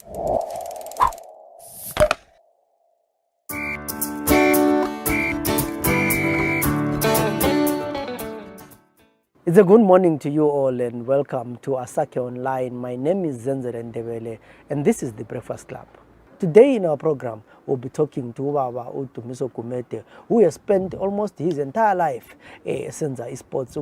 It's a good morning to you all and welcome to Asake Online. My name is Zenzele Ndebele and this is the Breakfast Club. Today in our program, we'll be talking to Ndumiso Gumede, who has spent almost his entire life senza esports.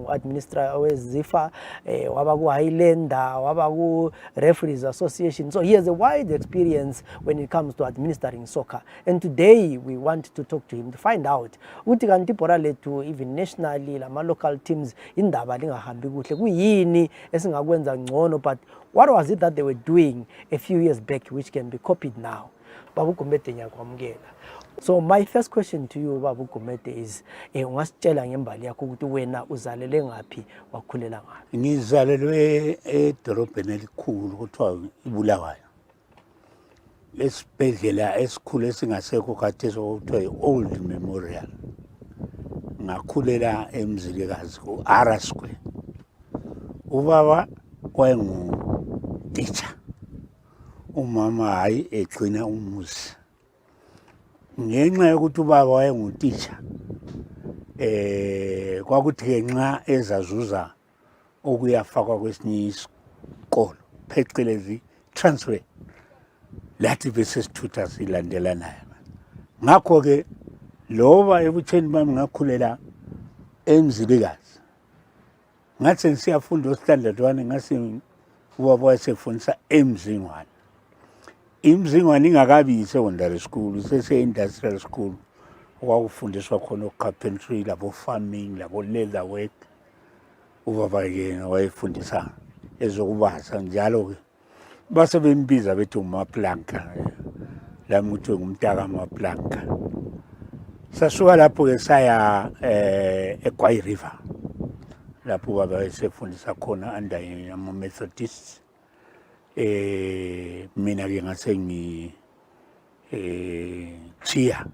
Administrator weZIFA, Highlander, Referees Association. So he has a wide experience when it comes to administering soccer. And today we want to talk to him to find out ukuthi kanti ibhola lethu even nationally lama local teams indaba lingahambi kuhle kuyini esingakwenza ngcono, but what was it that they were doing a few years back which can be copied now? Babu Gumede ngiyakwamukela. So my first question to you Babu Gumede is ungasitshela ngembali yakho ukuthi wena uzalele ngaphi wakhulela ngaphi? Ngizalelwe edolobheni elikhulu kuthiwa iBulawayo. Esibhedlela esikhulu esingasekho khathesi okuthiwa i-Old Memorial. Ngakhulela eMzilikazi ku-Ara Square. Ubaba wayengu-teacher. Umama hayi egcina umuzi. Ngenxa yokuthi ubaba wayengu-teacher, kwakuthi nxa ezazuza okuyafakwa kwesinye isikolo phecelezi transfer, lathi besesithutha silandelanayo. Ngakho-ke loba ebutsheni bami ngakhulela eMzilikazi, ngathi siyafunda ostandard 1 ngasi ubaba wayesefundisa eMzingwane. iMzingwane ingakabi secondary school, sese-industrial school, okwakufundiswa khona carpentry, labo farming, labo leather work. Ubaba yena wayefundisa ezokubaza njalo-ke base bembiza bethi uMaplanka, lami kuthiwe ngumntaka Maplanka. Sasuka lapho-ke saya eGwai River, lapho ubaba wayesefundisa khona under ama-Methodists. Mina-ke ngase ngichiya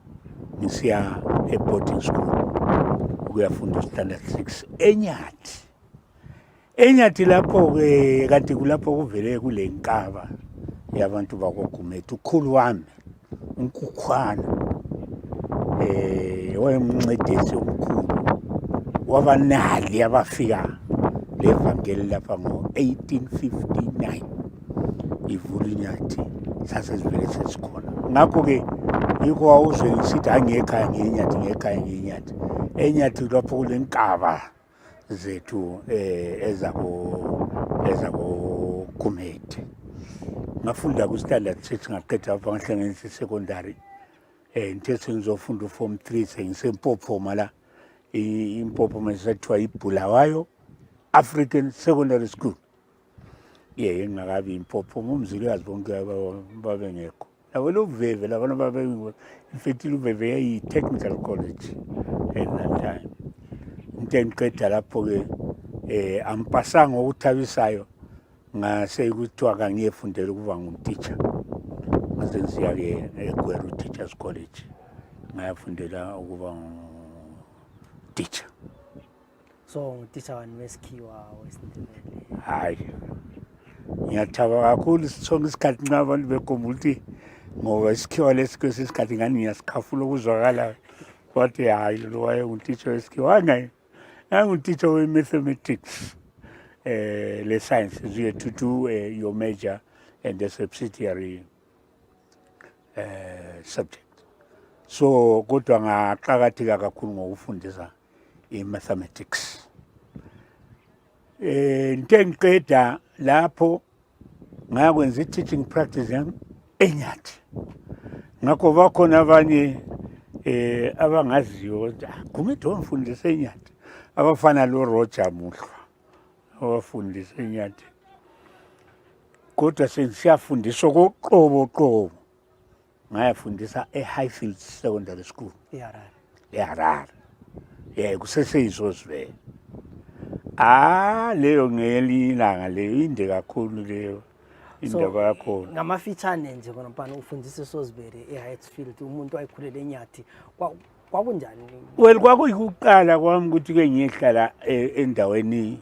ngisiya e-boarding school ukuyafunda standard 6 eNyathi lapho-ke kanti kulapho kuvele kule nkaba yabantu bakwaGumede. Ukhulu wami uNkukhwana wayemncedisi omkhulu wabanali abafika levangeli lapha ngo-1859 ivula iNyathi sasesivele sesikhona. Ngakho-ke yikho wawuzwe ngisithi angekhaya ngeNyathi eNyathi lapho kule nkaba zethu ezakoGumede. Ngafunda ku-standard 6 ngaqeda lapho ngahlanganisa i-secondary. Ngithe sengizofunda u-form 3 sengiseMpophoma la, iMpophoma esathiwa iBulawayo African Secondary School. Ngakabi iMpophoma, uMzilikazi bonke babengekho. Labo loVeve labana babe infektile uVeve yayi-technical college at that time. Ngithe ngiqeda lapho-ke ampasanga okuthabisayo ngase kuthiwa kangiyefundela ukuba ngumteacher. Ngase ngisiya-ke eGweru Teachers College ngayafundela ukuba ngumteacher. So ngutitsha wani wesikhiwa wesiNdebele? Hayi, ngiyathaba kakhulu sonke isikhathi nxa abantu bekhumbula ukuthi ngoba isikhiwa lesi kwesinye isikhathi ngani ngiyasikhafula ukuzwakala, wathi hayi lo wayengutitsha wesikhiwa. Ngangutitsha we-mathematics, le-sciences. You had to do your major and the subsidiary subject. So kodwa ngaqakatheka kakhulu ngokufundisa i-mathematics. Ngithe ngiqeda lapho ngakwenza i-teaching practice yami eNyathi. Ngakho bakhona abanye abangaziyo Gumede wamfundisa eNyathi, abafana loRoger Muhlwa abafundisa eNyathi. Kodwa sengiyafundiswa koqobo ngayafundisa eHighfield Secondary School eHarare. Kuseseyizozivele. Leyo ngelilanga leyo inde kakhulu leyo indaba yakho. Ngamafitshane nje khona mpana ufundisa eSozibere eHighfield, umuntu wayekhulele eNyathi. Kwakunjani? Well, kwakuyikuqala kwami ukuthi ke ngiyehlala endaweni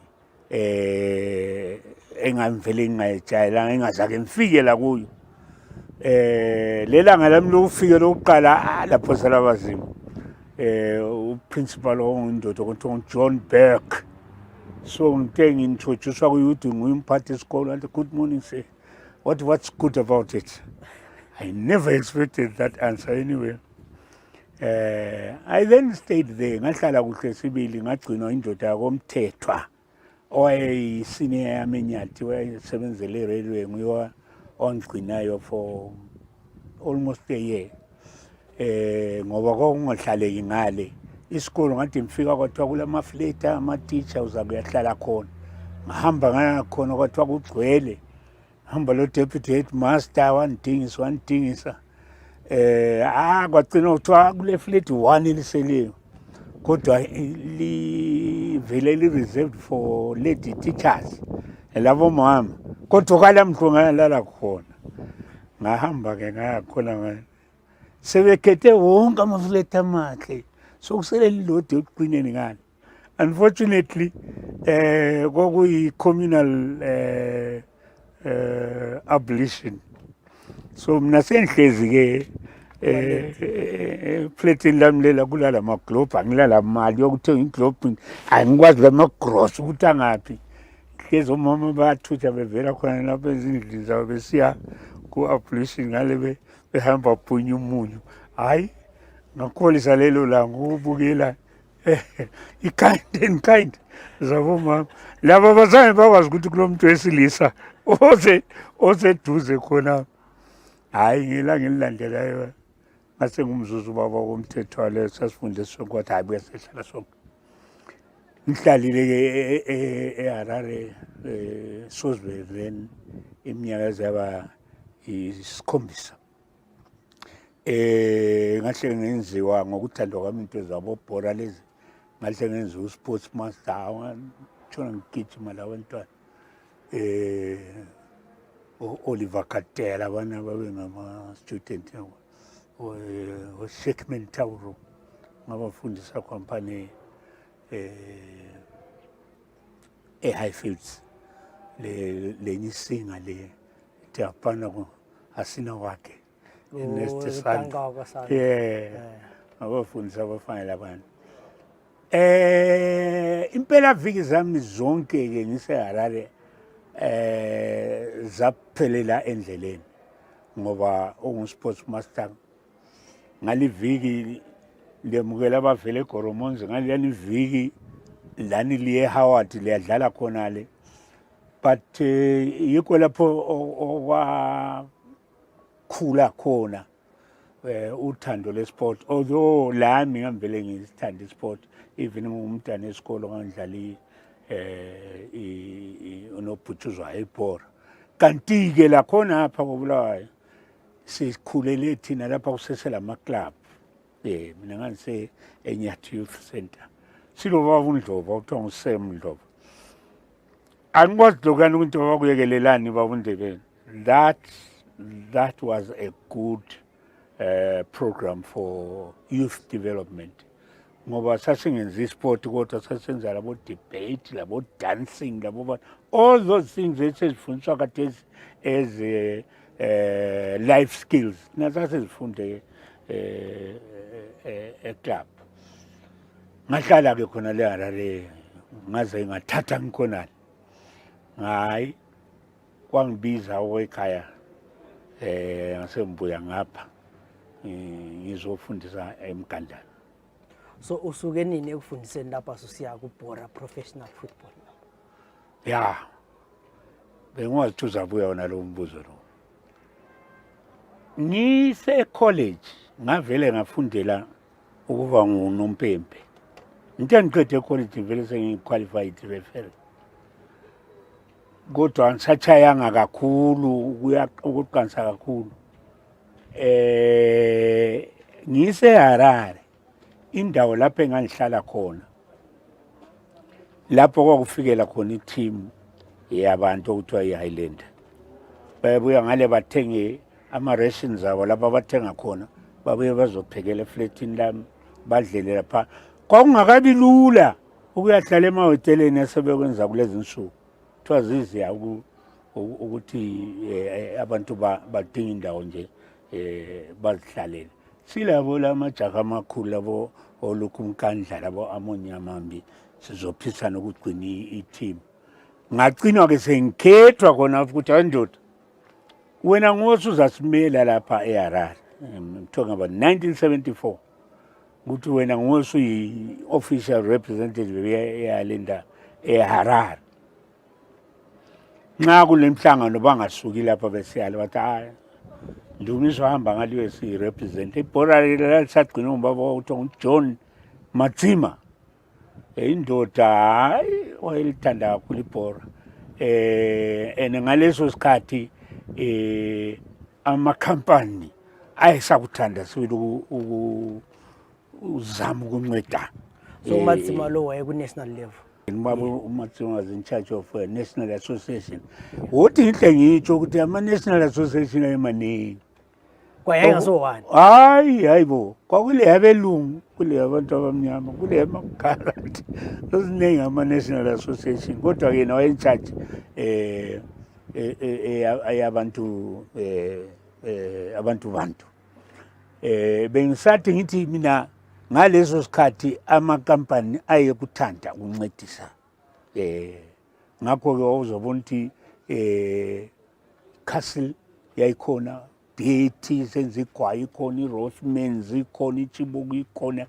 engavele ngingayijayelanga engazake ngifike la kuyo. Lelanga lami lokufike lokuqala lapho salabazima. Uprincipal ongindoda kuthiwa John Burke. So ngithe ngintroduce ku-youth nguyimphathi esikole. Good morning sir. What's good about it? I never expected that answer anyway. I then stayed there. Ngahlala kuhle sibili ngagcinwa indoda yakomthethwa owayeyisenior yami enyathi wayesebenzele railway nguye ongigcinayo for almost a year. Ngoba kwakungahlaleki ngale isikolo ngathi ngifika kwathiwa kulamafleta ama-teacher uza kuyahlala khona. Ngahamba ngaya khona kwathiwa kugcwele. Ngihamba lo deputy headmaster wandingisa. Kwagcina kuthiwa kule flat 1 eliseleyo kodwa livele li-reserved for lady teachers labo mama kodwa kwalamhlo ngayalala khona. Ngahamba-ke ngaya khona sebekhethe wonke amaflat amahle sokusele lilodwa ekuqineni ngani. Unfortunately kwakuyi-communal abolition. So mina sengihlezi-ke flatini lami lela kulala maglobe angilala mali yokuthenga iglobe angikwazi lamagross ukuthi angaphi. Hlezi omama bayathutha bevela khona lapho ezindlini zabo besiya ku-abolition ngale behamba bhunya umunyu. Hayi ngakholisa lelo langa ukubukela i-kind zabomama laba abazange bakwazi ukuthi kulo muntu wesilisa oseduze khona. Hayi ngelanga elilandelayo ngase ngumzuzu baba womthetho waleyo sasifunde sonke wathi hayi buya sehlala sonke. Ngihlalile-ke eHarare Sosbeveni iminyaka ezaba 7. Ngahle ngenziwa ngokuthandwa kwami into zabobhora lezi. Ngahle ngenziwa u-sports master ngitshona ngigijima labantwana. Oliver Katela abana babengama-student Shekman Tauro ngabafundisa company e-Highfields lenye isinga le Japana asina wakhe Nestisana. ngabafundisa abafana labantu. Impela viki zami zonke-ke ngiseHarare zaphelela endleleni ngoba ungu-sports master ngaliviki lemukela abavele eGoromonzi ngaliyani iviki lani liye eHoward liyadlala khonale. But yikho lapho okwakhula khona uthando lesport. Although lami ngivele ngisithanda isport even ngumntana esikolo ngangidlala unobhutshuzwayo ibhora. Kanti-ke lakhona apha koBulawayo sikhulele thina lapha kuseselama club. Mina ngangise eNyathi Youth Center. Silobaba uNdlovu kuthiwa nguSam Ndlovu. Angikwazi lokani ukuthi bakuyekelelani baba uNdebele. That was a good program for youth development. Ngoba sasingenza isport kodwa sasenza labo debate labo dancing labo all those things esizifundiswa kade as life skills nasasizifunde club. Ngahlala-ke khona le Harare ngaze ngathatha ngikhonale. Hayi kwangibiza ekhaya ngasembuya ngapha ngizofundisa eMgandane. So usuke nini ekufundiseni lapha susiya kubhora professional football? Ya bengwazi ukuthi uzabuya wona lo mbuzo lo. Ngise college ngavele ngafundela ukuba ngunompempe. Ngithe ngiqede college vele sengiqualified referee. Kodwa ngisachayanga kakhulu ukuqansa kakhulu. Ngise Harare indawo lapho engangihlala khona. Lapho kwakufikela khona i-team yabantu okuthiwa i-Highlander. Babuya ngale bathenge ama-rations abo lapho abathenga khona babuye bazophekela eflatini lami badlele lapha. Kwakungakabi lula ukuyahlala emahoteleni asebekwenza kulezi nsuku. Kuthiwa ziziya ukuthi abantu badinga indawo nje bazihlalele. Silabo lamajaha amakhulu labo olokhu umkandla labo amonyamambi sizophisana ukugcina i-team. Ngagcinwa ke sengikhethwa khona ukuthi andoda wena ngosuzasimela lapha eHarare. I'm talking about 1974. Ukuthi wena ngosuyi-official representative eyalenda eHarare. Nxa kule mhlangano bangasuki lapha besiyala bathi hayi Ndumiso hamba ngaliwe siyi-represent. Ibhora lalisagcinwe ngubaba okuthiwa nguJohn Matsima. Indoda hayi wayelithanda kakhulu ibhora. And ngaleso sikhathi amakhampani ayesakuthanda sibili uzama ukunceda. So Matsima lo wayeku-national level. Umatsima was in charge of a national association. Wothi inhle ngitsho ukuthi ama-national association ayemaningi. Kwayengasowani? Hayi bo, kwakule yabelungu, kule yabantu abamnyama, kule yamaGarati. Ziningi ama-national association. Kodwa yena waye in charge abantu bantu. Bengisathi ngithi mina ngaleso sikhathi amakampani ayekuthanda ukuncedisa. Ngakho ke wawuzobona ukuthi Castle yayikhona, BAT senze igwayi ikhona, iRothmans ikhona, iChibuku ikhona.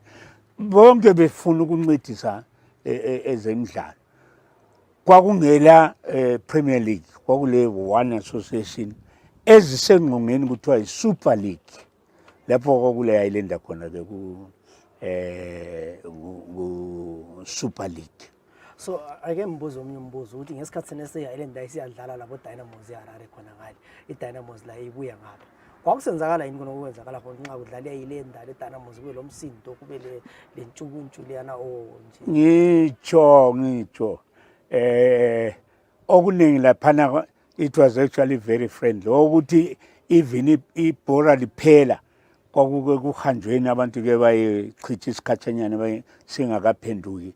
Bonke befuna ukuncedisa ezemidlalo. Kwakungela Premier League, kwakule one association ezisengqongeni kuthiwa yi-Super League. Lapho kwakule yayilenda khona ke ku-Super League. So ake mbuzo omnye umbuzo ukuthi ngesikhathi sene-Island ayisiyadlala labo Dynamos eHarare khona ngale, iDynamos la ibuya ngapha. Kwakusenzakala yini kunokwenzakala khona nxa kudlala yayilenda leDynamos kube lo msindo kube le ntshukuntshu leyana nje. Ngitsho. Okuningi laphana it was actually very friendly. Ukuthi even ibhora liphela kwakuke kuhanjweni abantu ke bayichitha isikhathanyana baye singakaphenduki.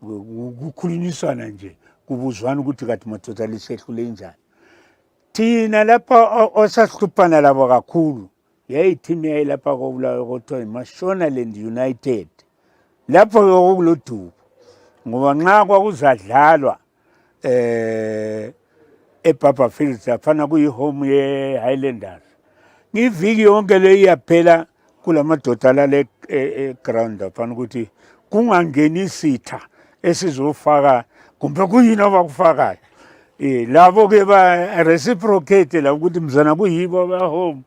Kukhulunyiswana nje kubuzwana ukuthi kathi madoda lisehlule njani. Thina lapha osahluphana labo kakhulu yayiteam yayilapha kobulawayo kuthiwa iMashonaland United. Lapho okulodubo ngoba nxa kwakuzadlalwa eBaba Fields afana kuyi-home ye-Highlanders. Ngiviki yonke le iyaphela kulamadoda lale ground afana ukuthi kungangeni isitha esizofaka kumbe kuyini abakufakayo. Labo ke ba reciprocate la ukuthi mzana kuyibo ba home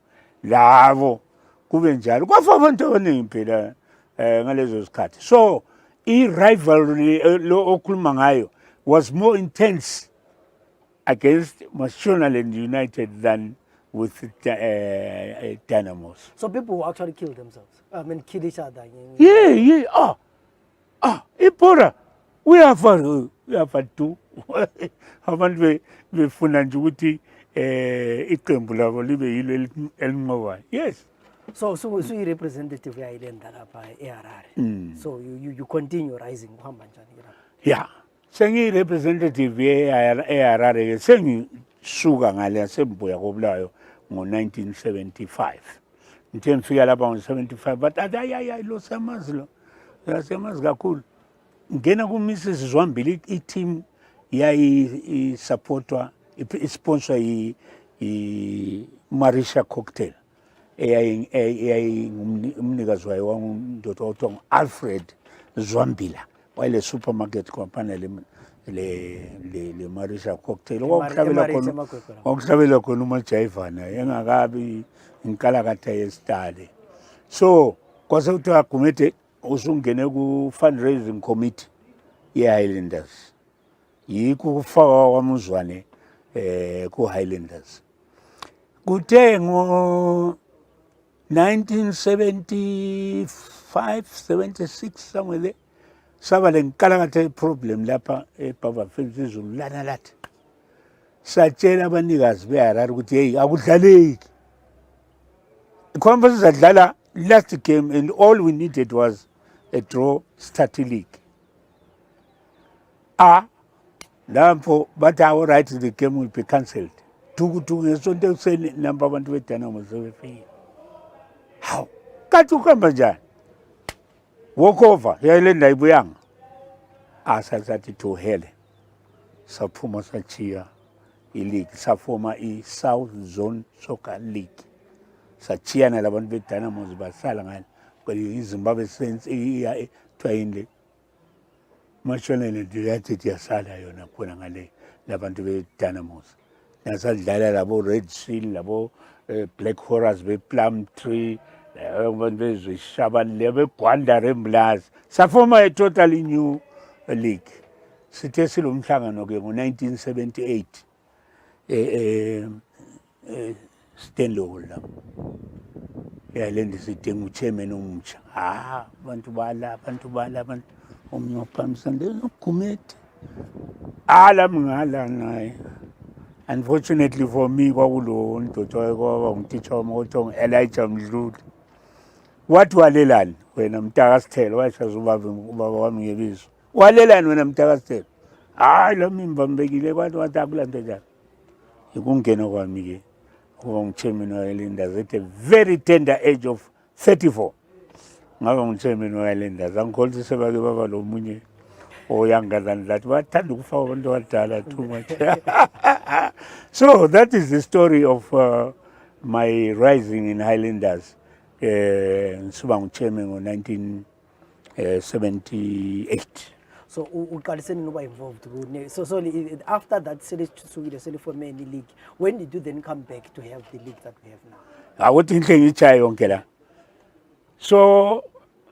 labo kube njalo. Kwafa abantu abaningi phela ngalezo sikhathi. So i-rivalry lo okhuluma ngayo was more intense against Mashonaland United than with Dynamos. So people actually kill themselves. I mean, kill each other. Yeah. Ibhora uyafa tu. Abantu befuna nje ukuthi iqembu labo libe yilo elinqobayo. Yes. So you representative yayilenda lapha eHarare. So you continue rising kuhamba njani ke lapha? Yeah. Sengiyi-representative eHarare ke sengisuka ngale sembuya kobulawayo ngo-1975. Ngithe ngifika lapha ngo-75 but ayi lo siyamazi kakhulu. Ngena kuMrs Zwambili i-team yayi-supportwa isponsor yi-Marisha Cocktail umnikazi wayo wangundoda othiwa ngu-Alfred Zwambila wayele supermarket company le Marisha Cocktail okuhlabela khona umajayivana engakabi inkalakatha yesitale. So kwase kuthiwa Gumede usungene ku-fundraising committee ye-Highlanders. Yikho kufaka kwamuzwane ku-Highlanders. Kuthe ngo-1975, 76 somewhere there, saba le nkalakatha problem lapha eBaba Fields izulu lana lathi. Satshela abanikazi beHarare ukuthi hey akudlaleki. Khona sizadlala last game and all we needed was a draw start league. lapho bathi all right, the game will be cancelled. Tuku ngesonto ekuseni namba abantu beDynamo sebefike. Hawu, kathi ukuhamba njani? Walk over, yayile ndayibuyanga. Sathi to hell. Saphuma sachiya i-league, safoma i-South Zone Soccer League. Sachiyana labantu beDynamos basala ngale. iZimbabwe Saints kuthiwa yini le Mashonele United yasala yona khona ngale labantu beDynamos. Nasadlala labo Red Seal, labo Black Horrors bePlum Tree, abantu bezishabani beGwanda Ramblers. Safoma a totally new league. Sithe silomhlangano ke ngo1978 Stanley Hall lapho. Yalende sidinga uchairman omutsha. Abantu bala omnye waphamisa Gumede. Mngala naye. Unfortunately for me, kwakulo ndoda kwaba ngititsha wami othiwa Elijah Mdluli. Wathi walelani wena Mtakasithelo, washaza ubaba wami ngebizo. Walelani wena Mtakasithelo? La mimba mbekile wathi akulando njani. Ikungena kwami ke ukuba ngichairman wa-Highlanders at a very tender age of 34. Ngaba ngichairman wa-Highlanders. Angikholisi sebake baba lo munye younger than that. Bathanda ukufaka abantu abadala too much. So that is the story of my rising in Highlanders. Ngisuba ngichairman ngo-1978. So uqaliseni noba involved so after that selifome any league, when did you then come back to have the league that we have now? Awuthi inhle ngichaye yonke la. So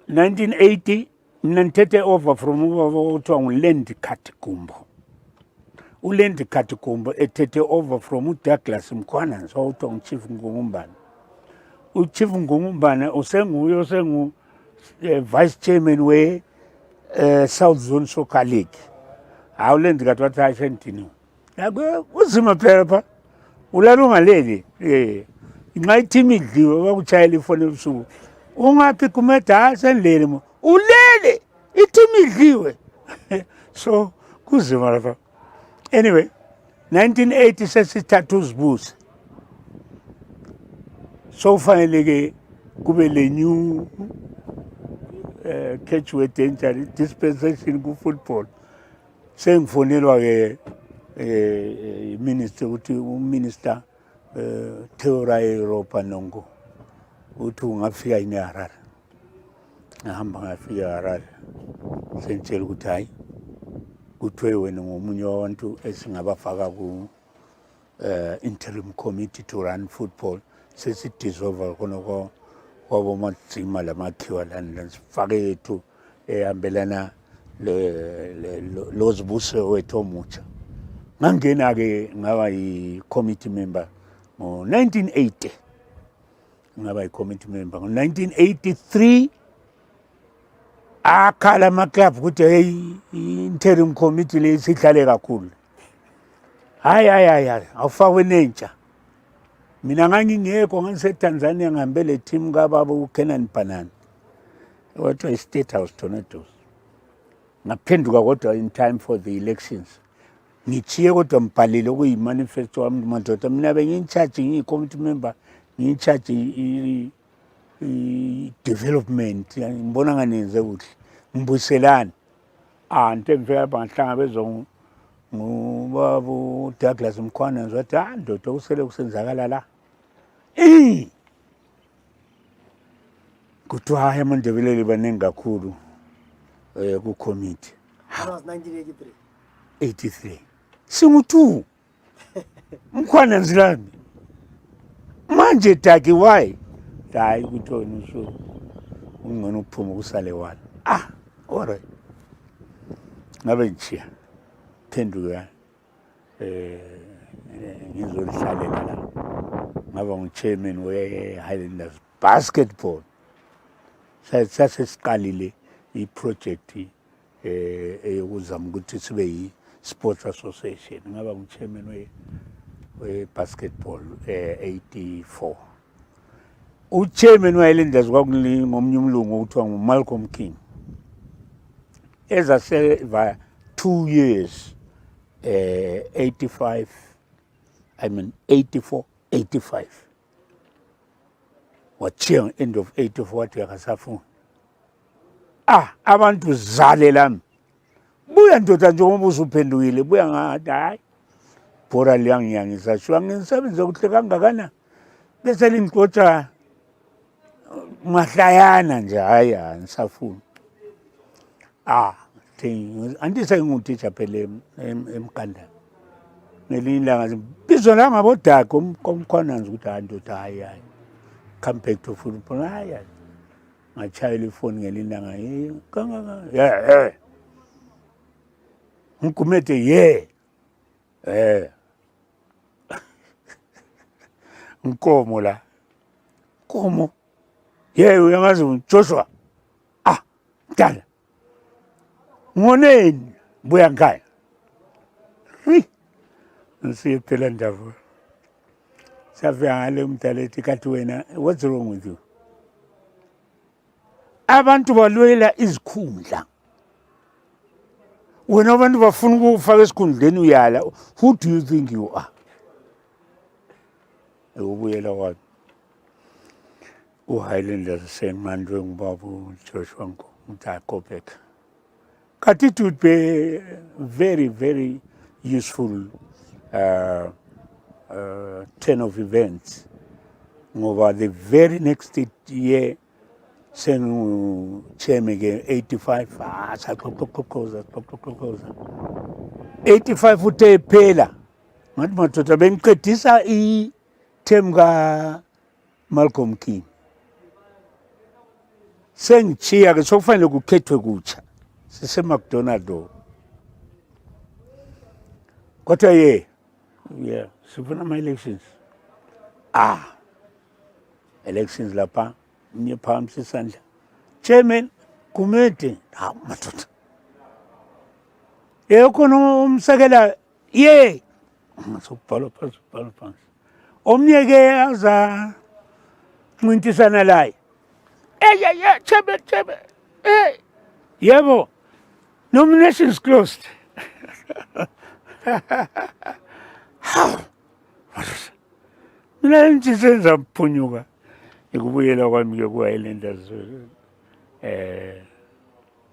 1980 mina ngithethe over from kuthiwa nguLand Katigumbo. uLand Katigumbo ethethe over from uDouglas Mkhwana, so kuthiwa nguChief Ngumumbana. uChief Ngumumbana usengu vice chairman we South Zone Soccer League. uLand kathi wathi ayisentini. Yakwe uzima phela pha. Ulala ungaleli. Nxa iteam idliwe bakuchayela ifoni ebusuku. Ungaphi Gumede? Sendlele mo. Ulele iteam idliwe. So kuzima lapha. Anyway, 1980 sesithatha uzibuze. So finally ke kube le new catch with danger dispensation ku football. Sengifonelwa ke minister uthi uminister Theora Europa Nongo uthi ungafika yini eHarare. Ngahamba ngafika eHarare. Sengitshela ukuthi hayi kuthiwe wena ngomunye wabantu esingabafaka ku interim committee to run football. Sesidissolve khona kwabo madzima lamakhiwa lana sifake yethu ehambelana lozibuso wethu omutsha. Ngangena ke ngaba yi-committee member ngo-1980. Ngaba yi-committee member ngo-1983. Akhala ama-club ukuthi hey interim committee le sihlale kakhulu. Hayi awufakwe nentsha. Mina ngangingekho ngiseTanzania ngihambe le team kababa uKenan Banana. Wathi State House Tornadoes. Ngaphenduka kodwa in time for the elections. Ngichiye kodwa mbhalile okuyi-manifesto wami madoda. Mina bengi-incharge ngiyi-committee member, ngi-incharge i-development. Ngibona nganenze kuhle. Ngibuyiselani. Nto engifika lapha ngahlangabezwa ngubaba uDouglas Mkhwana wathi ndoda usele kusenzakala la. Kuthiwa hayi amaNdebele baningi kakhulu ku-committee. That was 1983. 83. Singu-2. Mkhwana nzilami. Manje Daki why? Hayi kuthi wena usho ungcono ukuphuma kusale wala. Alright. Ngabe ngichiya. Phenduka ngizolihlalela la. Ngaba ngu-chairman we-Highlanders basketball. Sasesiqalile i-project eyokuzama ukuthi sibe yi-sports association. Ngaba ngu-chairman we-basketball 84. U-chairman we-Highlanders ngomnye umlungu okuthiwa nguMalcolm King. Ezaseva 2 years 85, 84, 85. Wachiya end of 84 wathi akasafuni. Abantu zale lami. Buya ndoda njengoba usuphendukile, buya ngathi hayi. Bhora liyangiyangisa, sho ngisebenza kuhle kangakana. Bese lingixotsha mahlayana nje, hayi angisafuni. Andise ngutitsha phela emkandane. Ngelinye ilanga bizwa la ngabodaka komkhona nje ukuthi hayi ndoda hayi. Come back to football. Hayi. Ngachayela ifoni ngelinye ilanga. Ngumete Nkomo la. Nkomo. Uyangazi Joshua. Mdala. Ngoneni buya nkhaya. Nsiye phela Ndaba. Safika ngale umdala ethi kathi wena, what's wrong with you? Abantu balwela izikhundla. Wena abantu bafuna ukufaka esikhundleni uyala. Who do you think you are? Ubuyela kwami. Highlanders senimandwe ngubabu Joshua Nkomo go back. But it would be very, very useful turn of events. Over the very next year, chairman again, 85, 85 ute phela. Ngathi madoda bengiqedisa i-term ka Malcolm King. Sengichiya ke sokufanele kukhethwe kutsha. SiseMcDonald. Kodwa sifuna ama-elections. Elections lapha, nye phamsi isandla. Chairman, Gumede, madoda. Khona umsekela, sobhala phansi. Omnye ke aza ncintisana laye. Chairman. Yebo. Nominations closed. Mina nje senza mphunyuka. Ikubuyela kwami ke ku-Highlanders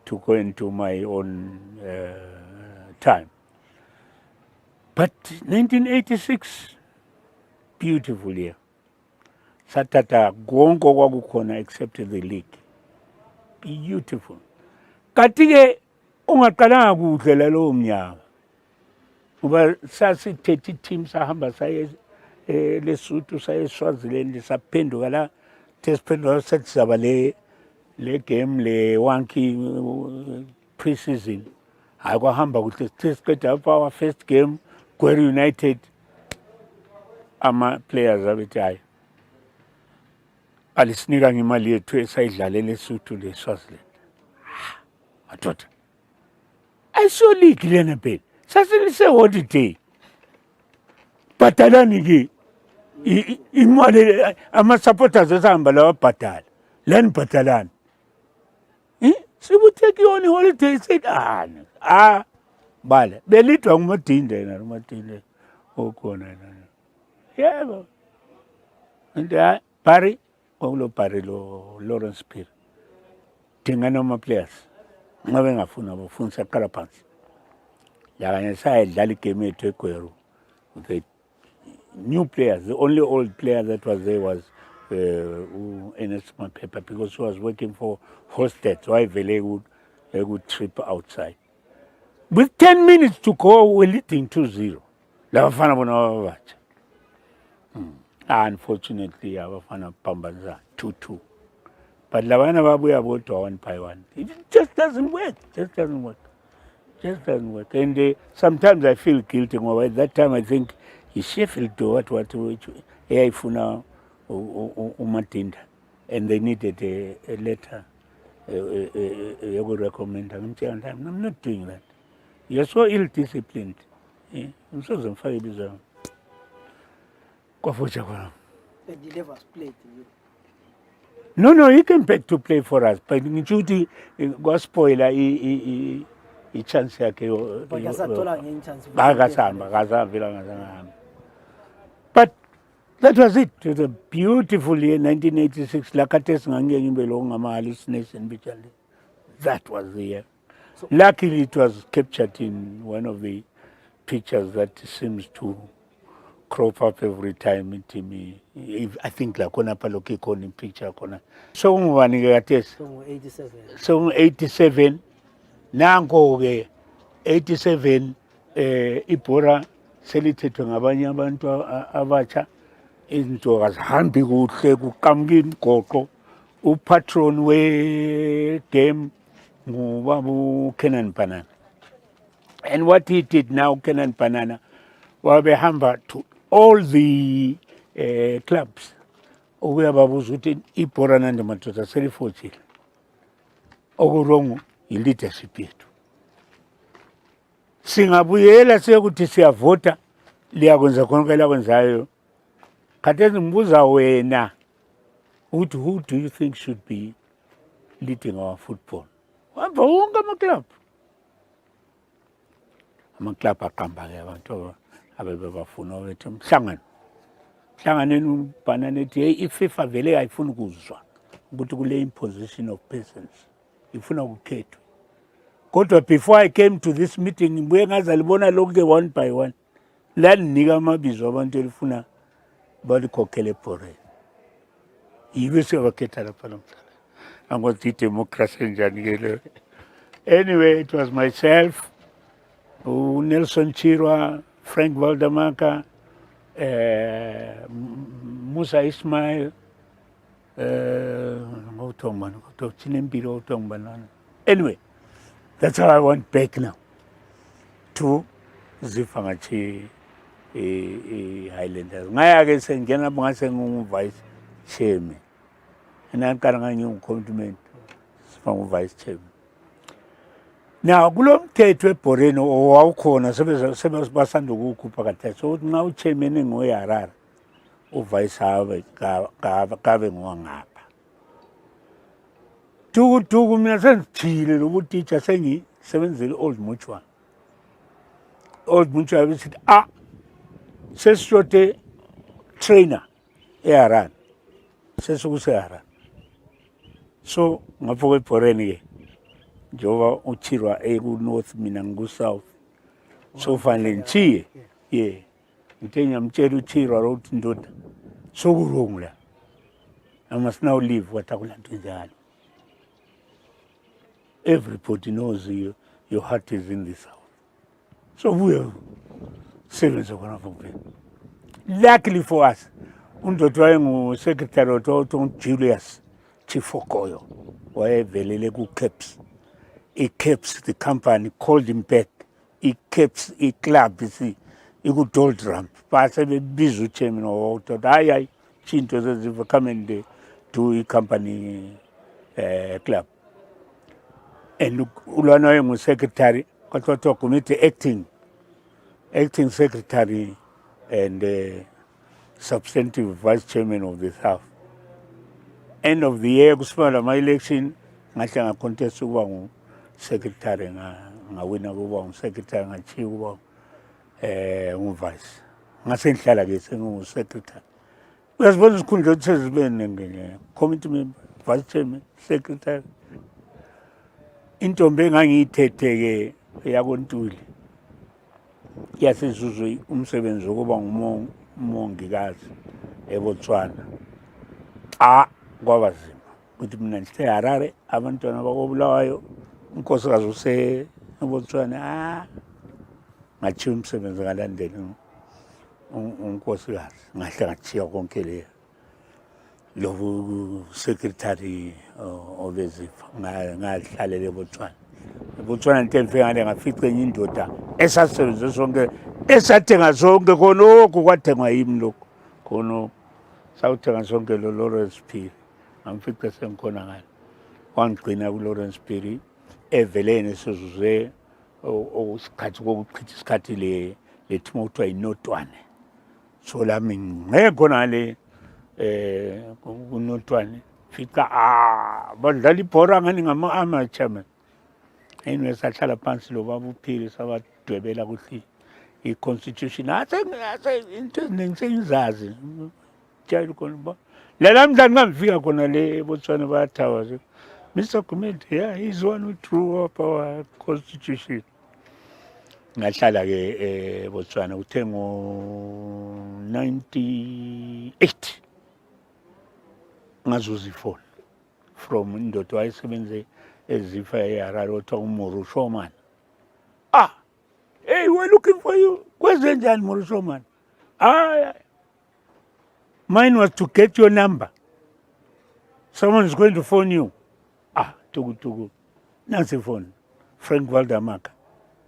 to go into my own time. But 1986, beautiful year. Satata konke okwakukhona except the league. Beautiful. Kanti ke ungaqalanga kuhle lalo mnyaka. Ngoba sasithethe team sahamba saye Lesotho saye Swaziland saphenduka la tesiphenduka sathi saba le game le wonky pre-season. Hayi kwahamba kuhle siqeda our first game Gweri United ama players abethi hayi alisinika ngemali yethu esayidlala Lesotho le Swaziland. Madoda. Ayiso league lena phela. Sasilise holiday. Bhatalani ke imali ama-supporters esihamba lawa bhatala. Lani bhatalani. Sibuteki yona holiday sekani. Bala. Belidwa nguMadinde na uMadinde okhona na. Yebo. And Barry kwakulo Barry lo Lawrence Spear. Dinga noma players. Ngabe ngafuna abafuna saqala phansi. Yakanye sayidlala igame yethu eGweru. The new players, the only old player that was there was Ernest Mapepa because he was working for Hosted. So I very good trip outside. With 10 minutes to go, we're leading 2-0. Labafana bona babatsha. Unfortunately, abafana pambanza 2-2. But labana babuya bodwa 1 by 1. It just doesn't work. Just doesn't work. And sometimes I feel guilty. At that time, I think Sheffield do what eyayifuna uMadinda, and they needed a letter recommend. I'm not doing that. You're so ill-disciplined. I'm so ngifake kwafutsha kwami. And he never played you. No, he came back to play for us. But ngithi kwaspoila i-chance yakhe akasahamba. But that was it. It was a beautiful year, 1986. Hallucination. That was the year. So, luckily, it was captured in one of the pictures that seems to crop up every time in me. I think like on a paloke in picture. So, one year, so 87. Nango 87 ibhora selithethwe ngabanye abantu abatsha izinto azihambi kuhle kuqhamuka imigoqo upatron we-game ngubaba uKenan Banana. And what he did now, Kenan Banana, wabehamba to all the clubs ukuyababuza ukuthi ibhora nande madoda selifotshile okurongo i-leadership yethu. Singabuyela sekuthi siyavota liyakwenza konke elakwenzayo. Khathesi ngibuza wena ukuthi who do you think should be leading our football? Wahamba wonke amaklabhu aqamba-ke abantu abebebafuna bethi mhlanganeni uBanana ethi hey iFIFA vele ayifuni ukuzwa ukuthi kule imposition of persons ifuna ukukhethwa. Kodwa before I came to this meeting ngibuye ngazalibona lonke one by one laninika amabizo abantu elifuna balikhokhele ebhoreni. Yibe siyabakhetha lapha namhlanje. Angothi idemocracy njani-ke leyo. Anyway, it was myself, Nelson Chirwa, Frank Valdemaka, Musa Ismail, anyway, that's how I went back now to Zifangachi Highlanders. Ngaya-ke sengena ngase ngu-vice chairman. Enakhala ngiyi-commitment sibangu-vice chairman. Now kulo mthetho ebhoreni owawukhona sebasanda ukuwukhupha khathesi ukuthi nxa uchairman engoweHarare uvice kabe ngowangapha. Tuku mina sengithile lobutitsha sengisebenzele Old Mutual. Old Mutual besithi sesishode trainer eHarare sesikuseHarare. So ngapho kwebhoreni-ke njengoba uChirwa eku-north mina ngiku-south so fanele ngichiye ngithe ngiyamtshela uChirwa ukuthi ndoda sokurong la I must now leave watakulanto njalo. Everybody knows your heart is in the south. So we are sebenza khona kuphela. Luckily for us undoda wayengu-secretary othiwa Julius Chifokoyo wayevelele ku-Caps. He kept the company, called him back. He kept a club, you see, he could doldrum. But I said, busy chairman or I Chinto says, if come and do a company club. And Ulano was secretary, Katoto committee acting secretary and substantive vice chairman of the South. End of the year, my election, I contest secretary ngawina kuba secretary ngachiya kuba vice ngasenhlala ke secretary uyazibona isikhundla esizibene committee member vice chairman secretary intombi engangiyithethe ke yakoNtuli yasizuzwe umsebenzi wokuba ngumongikazi eBotswana kwabazima ukuthi mina ngiseHarare abantwana bakobulawayo unkosikazi useBotswana ngachiya umsebenzi ngalandela unkosikazi ngahle ngachiya konke le lo secretary obezifo ngahlalela eBotswana. eBotswana ntemfe ngale ngafica enye indoda esasebenze sonke esathenga sonke khonokho kwathengwa yimi lokho khonokho sawuthenga sonke lo Lawrence Phiri ngamfica sengikhona ngale wangigcina ku-Lawrence Phiri evelene sizuze isikhathi kokuchitha isikhathi le-team okuthiwa yiNotwane. So lami ngekho ngale kuNotwane fica badlala ibhora ngani ngama-amateur man anyway sahlala phansi lo baba uphile sabadwebela kuhle i-constitution ase into eziningi sengizazi tshayela khona uba lalamhlanje ngangifika khona le eBotswana bayathawa nje Mr. Gumede, yeah, he's the one who drew up our constitution. Ngahlala-ke eBotswana kuthe ngo-98 ngazuza ifoni from indoda wayesebenze ezifa eHarare othiwa uMorushoman. Hey, we're looking for you. Kwenzenjani Morushoman? Mine was to get your number. Someone is going to phone you. Tugu. Nancy phone. Frank Waldamaka.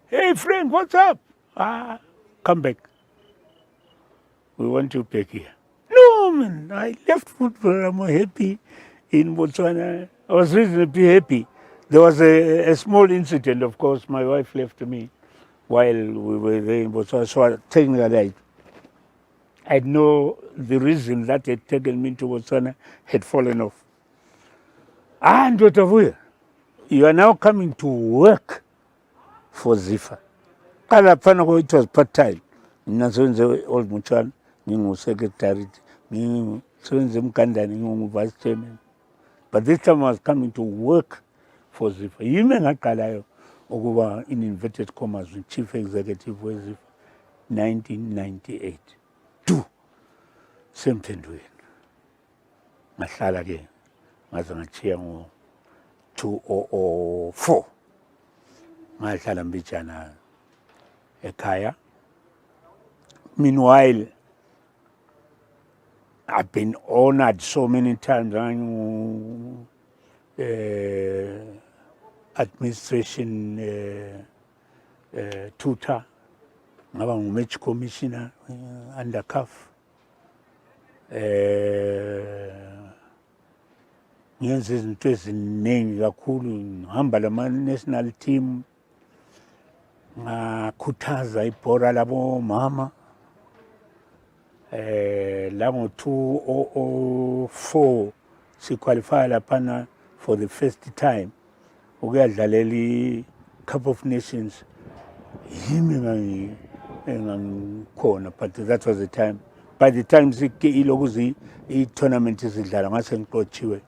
Hey, Frank, what's up? Come back. We want you back here. No, man, I left football. I'm happy in Botswana. I was reasonably happy. There was a small incident, of course. My wife left me while we were there in Botswana. So technically, I know the reason that had taken me to Botswana had fallen off. Ndotavuya, you are now coming to work for Zifa. It was part-time. Ninasebenza old Mutual, secretary, vice chairman. But this time I was coming to work for Zifa. Yime ngaqalayo ukuba in inverted commas chief executive we Zifa 1998. Semthendweni. Ngahlala ke ngaze ngachiya ngo-2004. Ngahlala mbijana ekhaya. Meanwhile, I've been honored so many times. Administration tutor, ngaba ngu-match commissioner under CAF. Ngenza izinto eziningi kakhulu, ngihamba lama-national team, ngakhuthaza ibhora labomama. La ngo-2004 siqualify laphana for the first time ukuyadlalela i-Cup of Nations. Yimi engangikhona, but that was the time. By the time ilokuzi i-tournament izidlala ngase ngiqotshiwe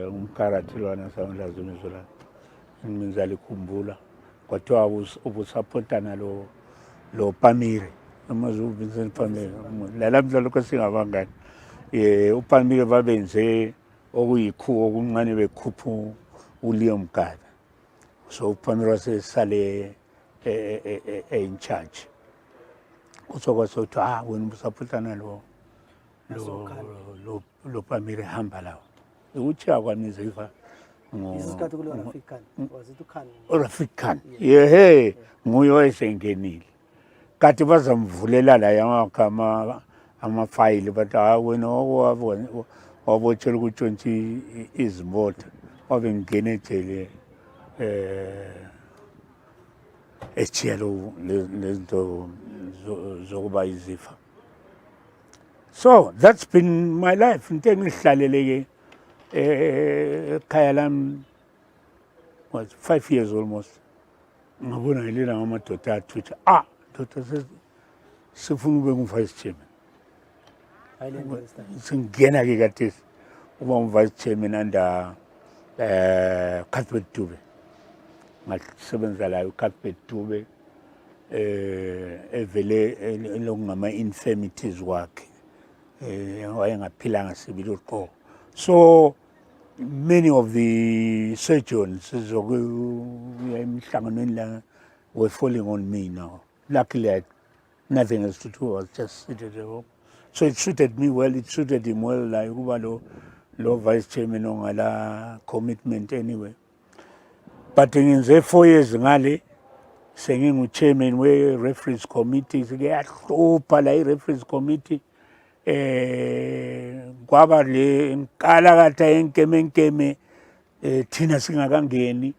umkarathi lwana sanglazumiso la ngizali khumbula kwathiwa ubusapotana lo Pamire amaZulu Vincent Pamire lalamhla lokho singabangani uPamire babenze okuyikhu okuncane bekhuphu uLeo Mgada, so uPamire wasesale in charge. Kusokwasotho wena ubusapotana lo Pamire hamba lawo ukuchiya kwami Zifa isikhathi kulo African was it uKhan African yehe nguye wayesengenile kati bazamvulela la yamagama amafayili but wena wabotshela ukuthi izimota wabengena ejele echelo lezinto zokuba izifa. So that's been my life. Into engihlaleleke ekhaya lami was 5 years almost. Ngabona ngilela ngamadoda athuthi doda sifuna ube ngu-vice chairman. Singena ke kathesi uba ngu-vice chairman under Cuthbert Dube. Ngasebenza la uCuthbert Dube evele elokungama-infirmities wakhe. Wayengaphilanga sibili uqobo. So many of the surgeons emhlanganweni la were falling on me now. Luckily I had nothing else to do. I was just seated at home. So it suited me well, it suited him well, like ukuba lo vice chairman ongala commitment anyway. But ngenze 4 years ngale sengingu-chairman we-referees committee, sikeyahlupha la i-referees committee. Kwaba le nkalakatha yenkemenkeme thina singakangeni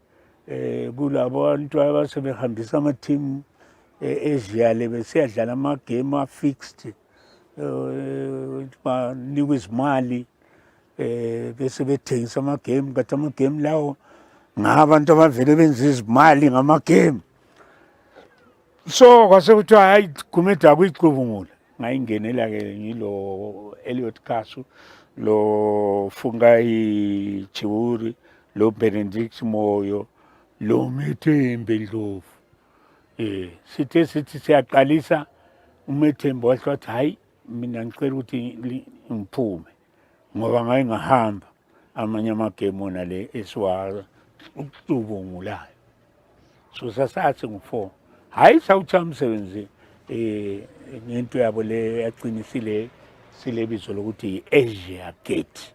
kulabo bantu abasebehambisa ama-team e-Asia le besiyadlala ama-game a-fixed banikwe izimali bese bethengisa ama-game, kanti ama-game lawo ngabantu abavele benza izimali ngamagame. So kwase kuthiwa hayi Gumede akuyicubungula. Ngayingenela-ke ngilo Elliot Kasu, lo Fungai Chiwuri, lo Benedict Moyo, lo Methembe Ndlovu. Sithe sithi siyaqalisa uMethembe washo wathi hayi mina ngicela ukuthi ngiphume ngoba ngaye ngahamba amanye amagame wona le esiwacubungulayo. So sasathi ngu-4 hayi sawuthaya umsebenzi ngento yabo le yaqinisile sile bizo lokuthi i-Asia Gate.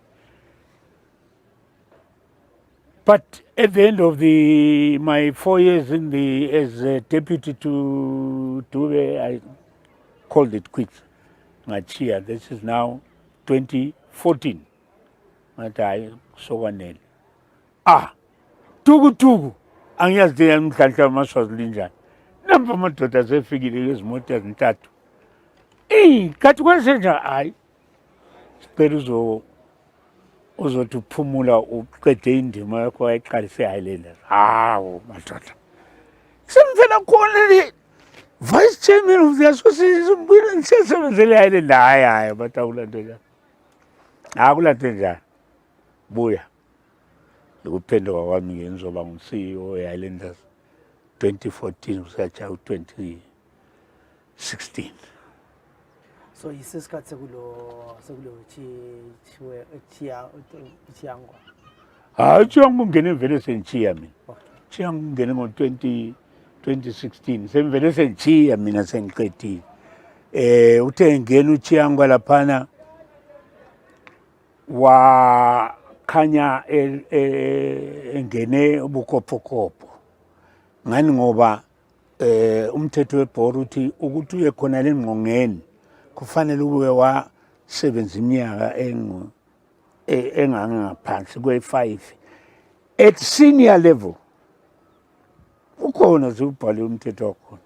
But at the end of my 4 years as a deputy to Dube, I called it quits. Ngachiya. This is now 2014. Ngathi hayi sokwanele. Tuku angiyazi namhlanje amaswazili njani. Namba amadoda asefikile ezimoto ezintathu. Kathi kwenzenja hayi sicela uzothi uphumula uqede indima yakho wayiqalise Highlanders. Hawu madoda. Semvela khona le vice chairman of the association mbuyela ngisebenzele Highlanders. Hayi bathi akulanto njani. Akulanto njani. Buya. Ukuphenduka kwami ngizoba ngu-CEO we-Highlanders 2014 kusatsha u-2016. So isisikhathi sekulo Chiyangwa. Hayi Chiyangwa ungene vele sengichiya mina. Chiyangwa ungene ngo-2016 semvele sengichiya mina sengiqedile. Uthe ngene uChiyangwa laphana wakhanya engene ubukopokopho. Ngani ngoba umthetho webhora uthi ukuthi uye khona lengqongeni kufanele ube wasebenza iminyaka engangaphansi kwe-5 at senior level. Ukhona ubhaliwe umthetho wakhona.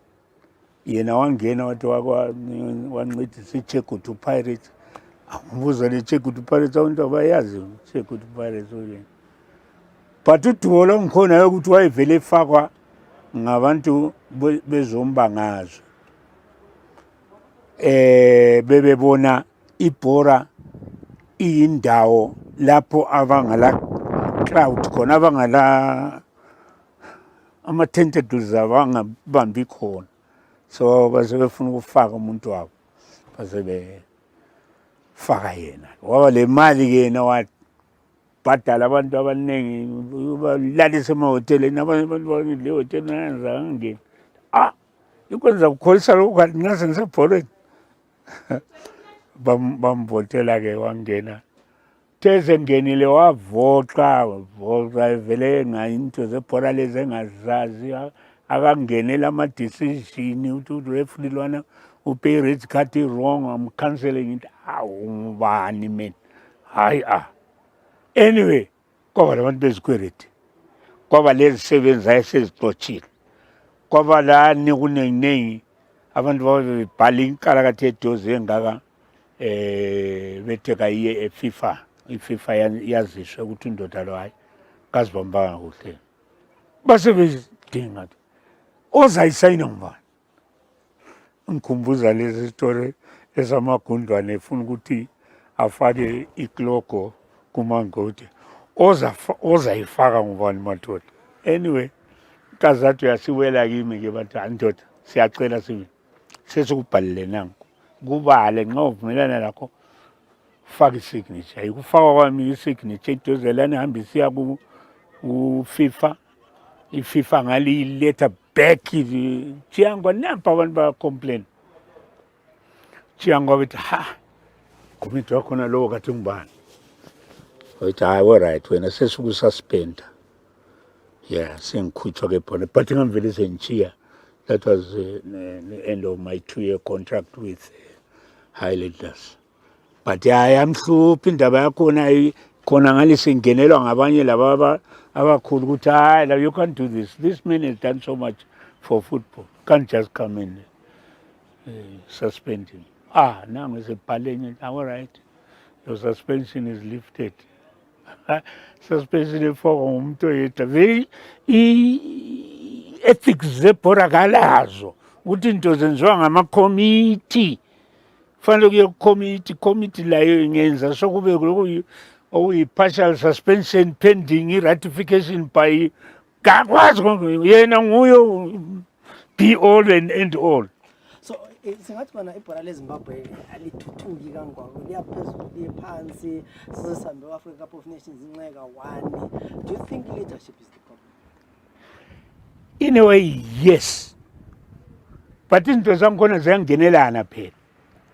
Yena wangena wathi wancedisa iChegutu Pirates. Angibuza le Chegutu Pirates abantu abayazi Chegutu Pirates oyena. But udumo longikhona ukuthi wayevele efakwa ngabantu bezombangazwe. Bebebona ibhora iyindawo lapho abangala crowd khona abangala ama-tentacles abangabambi khona. So basebefuna ukufaka umuntu wabo basebefaka yena. Waba le mali yena wabhadala abantu abaningi balalisa emahoteleni abantu le hotel nayenza ngangeni. Ikwenza ukukholisa lokhu kanti ngase ngisebholweni. Bamvotela-ke wangena. Teze ngenile wavoxa vele into zebhola lezi engazazi akangenela ama-decision ukuthi ureferee lwana upay red card wrong amkhanseling into ngubani mina hayi anyway kwaba labantu bezikweleti kwaba lezi sebenza esezixotshile kwaba lani kuningi abantu babebhala inkalakatha edoze engaka betheka iye eFIFA. iFIFA yaziswe ukuthi indoda lo hayi kazibambanga kuhle. Base bedinga ozayisayina ngubani. Ngikhumbuza lezi story esamagundwane efuna ukuthi afake iklogo kumangoti. Ozayifaka ngubani madoda. Anyway, kazathi yasiwela kimi-ke bathi andoda siyacela sesikubhalele nanku. Kubale nxa uvumelana lakho faka isignature. Ikufaka kwami isignature idozelana ihamba isiya ku-FIFA. iFIFA ngaliyiletha back Chiyangwa nampa abantu bayacomplain. Chiyangwa bethi Gumede wakhona lowo kathi ngubani. Wathi hayi alright wena sesikususpenda. Yeah, sengikhutshwa ke phone but ngivele sengichiya. That was the end of my 2-year contract with Highlanders. But ayamhluphi indaba yakhona khona ngale sengenelwa ngabanye laba abakhulu ukuthi hayi you can't do this. This man has done so much for football. Can't just come in suspend him. Nangu esebhaleni all right. Your suspension is lifted. suspension efakwa ngumuntu oyedwa vele i-ethics zebhora kalazo ukuthi into zenziwa ngamakomiti fanele kuye committee layo ingenza sokube okuyi-partial suspension pending i-ratification by kakwazi yena nguyo be all and end all. So singathi kona ibhola leZimbabwe alithuthuki kangako liyaphezulu liye phansi sisambe Africa Cup of Nations inxeka 1. Do you think leadership is the problem? In a way, yes, but into zangikhona ziyangenelana phela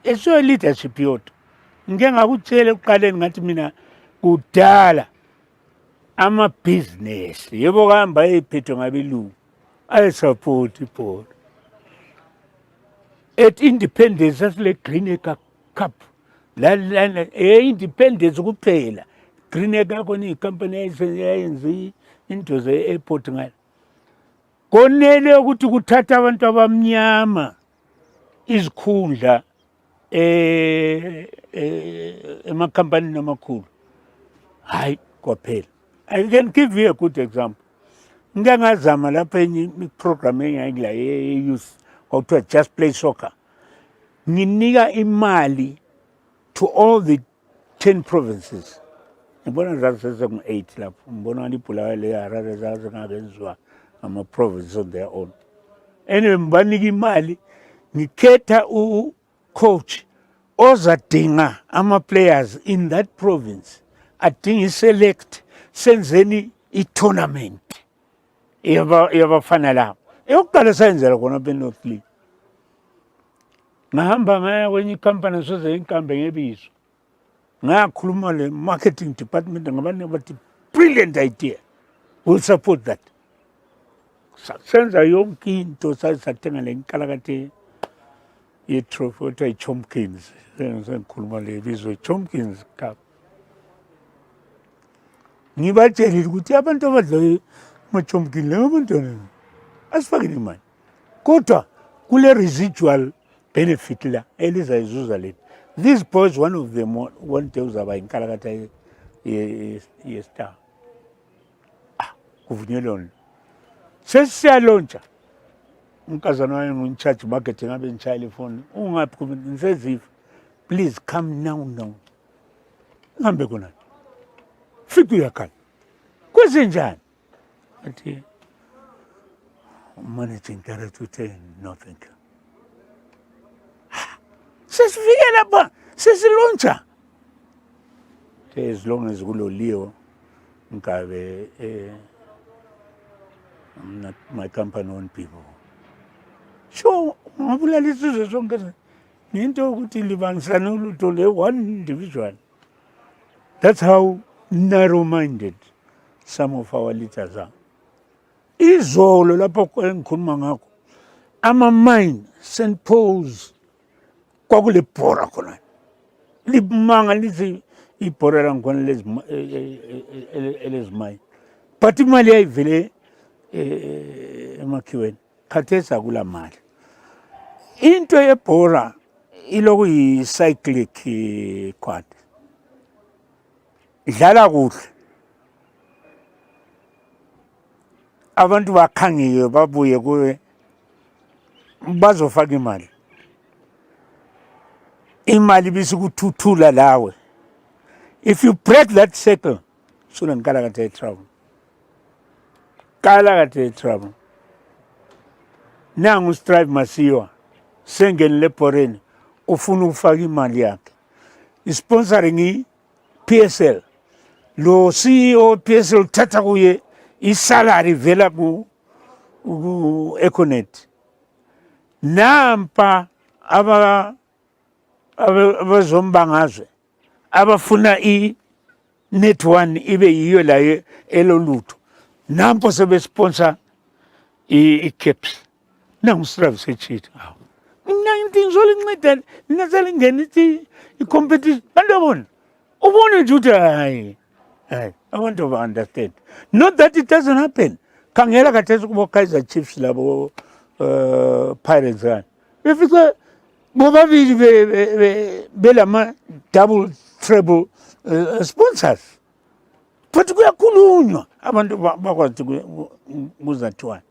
eso leadership yodwa ngike ngakutshela ekuqaleni ngathi mina kudala amabhizinesi yebo kahamba ephethwe ngabelungu ayisupport ibhola at independence asile Green Acre Cup la independence kuphela Green Acre khona icompany yayenza into ze-airport ngale konele ukuthi kuthatha abantu abamnyama izikhundla emakhampanini amakhulu hayi kwaphela. I can give you a good example. Ngike ngazama lapha enye iprogram engayila ye-youth kwakuthiwa Just Play Soccer. Nginika imali to all the 10 provinces. Ngibona zasesengu-8 lapho ngibona ngani ibhulawayo le-Harare zazengakenziwa ama-provinces on their own. Anyway mbanika imali ngikhetha u-coach ozadinga ama-players in that province adinga i-select senzeni i-tournament yabafana lapho eyokuqala sayenzela khona apha eNorth League. Ngahamba ngaya kwenye ikhampani soze inkambe ngebizo ngakhuluma le-marketing department ngabantu bathi brilliant idea, we'll support that. Senza yonke into sathenga le nkalakathe ye-trophy othiwa i-Chomkins sengikhuluma le bizo i-Chomkins Cup. Ngibatshelile ukuthi abantu abadla ama-Chomkins leyo abantwana asifakeni imali kodwa kule residual benefit la elizayizuza lena. These boys, one of them one day uzaba inkalakatha ye-Star. Kuvunyelwana sesiyalontsha unkazana wami ngu-in-charge marketing abe ngitshayela ifoni ungaphi kume ngisezifa please come now ngihambe khona fika uyakhala kwezenjani athi managing director uthe no thank you. Sesifike lapha sesilontsha as long as kuloliwe ngabe I'm not my company own people. Sure, ngabulala isizwe sonke nento ukuthi libangisana ulutho le-one individual. That's how narrow-minded some of our leaders are. Izolo lapho engikhuluma ngakho ama-mine St. Paul's kwakule bhora khona libumanga lithi ibhora langikhona elezimine but imali yayivele emakhiweni khathesi akula mali. Into yebhora iloku yi-cyclic quad idlala kuhle abantu bakhangeke babuye kuwe bazofaka imali bisikuthuthula lawe. If you break that circle sula ngikalakathe trouble trouble. Nangu Strive Masiwa sengenile ebhoreni ufuna ukufaka imali yakhe isponsoring i-PSL lo CEO PSL uthatha kuye isalary vela ku-Econet nampa abazombangazwe abafuna i-net 1 ibe yiyo la elolutho nampo sebesponsor i-caps nangu Strive sechitha hawo ngizole inceda ninazale ingene i-competition bantu abona ubone nje ukuthi hayi I want to understand. Not that it doesn't happen. Kangela kathesi kubo Kaizer Chiefs labo Pirates kan. Befika bobabili belama double treble sponsors. but kuyakhulunywa abantu bakwazi kuzathiwa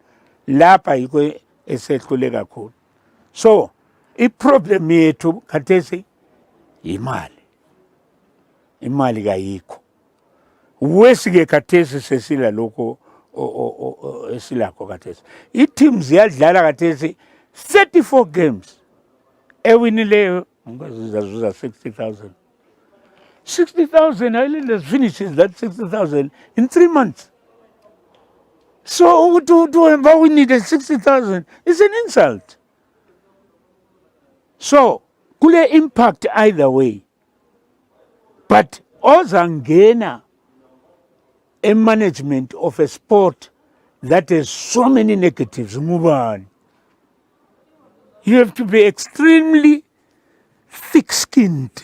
lapha yikho esehlule kakhulu. So iproblem yethu khathesi imali kayikho. Wesike khathesi sesila lokho esilakho khathesi. I-teams ziyadlala khathesi 34 games. Ewinileyo ngazuza 60,000. 60,000, Islanders finishes that 60,000 in 3 months. So we needed 60,000. It's an insult. So kule impact either way. But ozangena a management of a sport that has so many negatives, move on. You have to be extremely thick-skinned.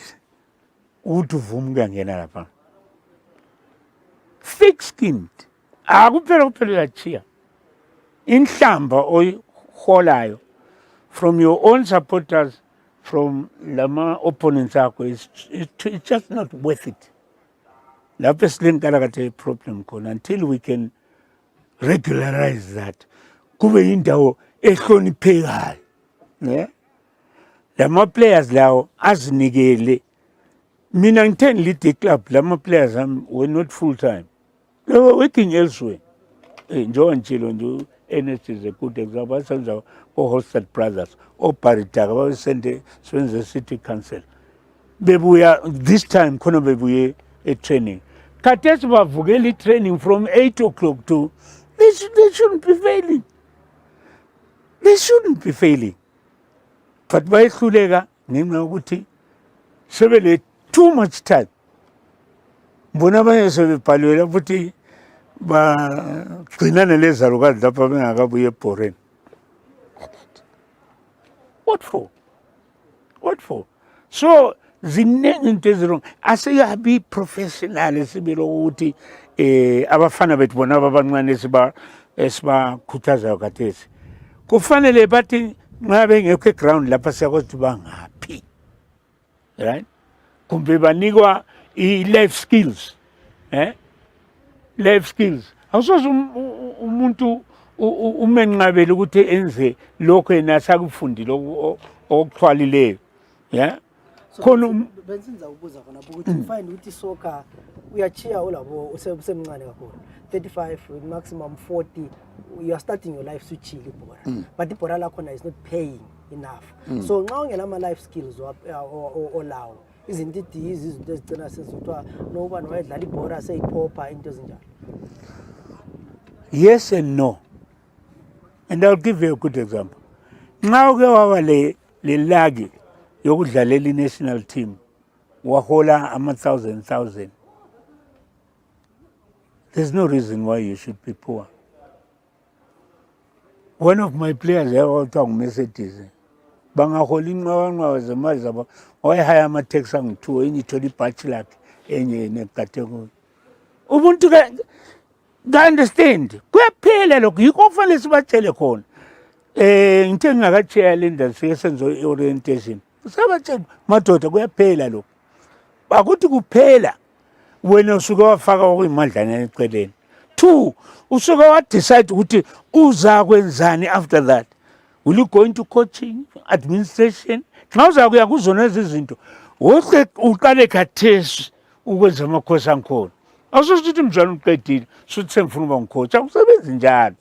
Thick-skinned. Akuphelaphelela chiya. Inhlamba oyiholayo from your own supporters, from lama opponents akho, it's just not worth it. Lapho silenkala kathe problem khona until we can regularize that. Kube indawo ehloniphekayo. Yeah? Lama players lawo azinikele. Mina ngitheni lead club, lama players were not full time. They were working elsewhere. Njo Nchilo, Njo NS is a good example. I sent our Holstead brothers, or Paritaga, we sent the city council. This time, kono bebuye a training. Kates were vugeli training from 8 o'clock to, they shouldn't be failing. They shouldn't be failing. But by Kulega, Nimna Guti, Sebele, too much time. Bonaba Yasebe Paluela Buti, ba Kinana Lezaruga, Dapamena Gabuye Poren. What for? What for? So, the name is wrong. I say, you be professional, Sibilo Uti, Abafana bet Bonaba Banman Esba Kutaza Gates. Kufanele Bati, having a ground, La Pasagos to Bang happy. Right? Kumbeba Nigua, life skills. Life skills. Also, umuntu umenqabela ukuthi enze lokho enasakufundi okuxhwalileyo. Yeah? Khona bensinza ukubuza khona ukuthi find ukuthi soccer uyachiya olabo usemncane kakhulu 35 maximum 40 you are starting your life switching ibhola but ibhola lakhona is not paying enough. So nxa ungela ama life skills olawo izinto izinto ezigcina sezithwa noba noyedlala ibhola seyiphopha into ezinjalo. Yes and no. And I'll give you a good example. Nxa uke waba le lagi yokudlalela national team wahola ama-1,000. There's no reason why you should be poor. One of my players yakuthiwa nguMercedes bangahola inqawanqawa zemali zabo wayehaya ama-taxi angu-2 enye ithola ibhatshi lakhe enye negade kuyo. Ubuntu ka-understand kuyaphela lokho yikho kufanele sibatshele khona. Ngithe ngingakatsheya le ndawo sike senze i-orientation sabatshela madoda kuyaphela lokho. Akuthi kuphela wena usuke wafaka okuyimadlana eceleni. 2, usuke wadecide ukuthi uza kwenzani after that. Will you go into coaching, administration? Xa uza kuya kuzona izinto wohle uqale khathesi ukwenza amakhosi angikhona. Awusokuthi mjalo uqedile suthi sengifuna ukuba ngikhochi akusebenzi njalo.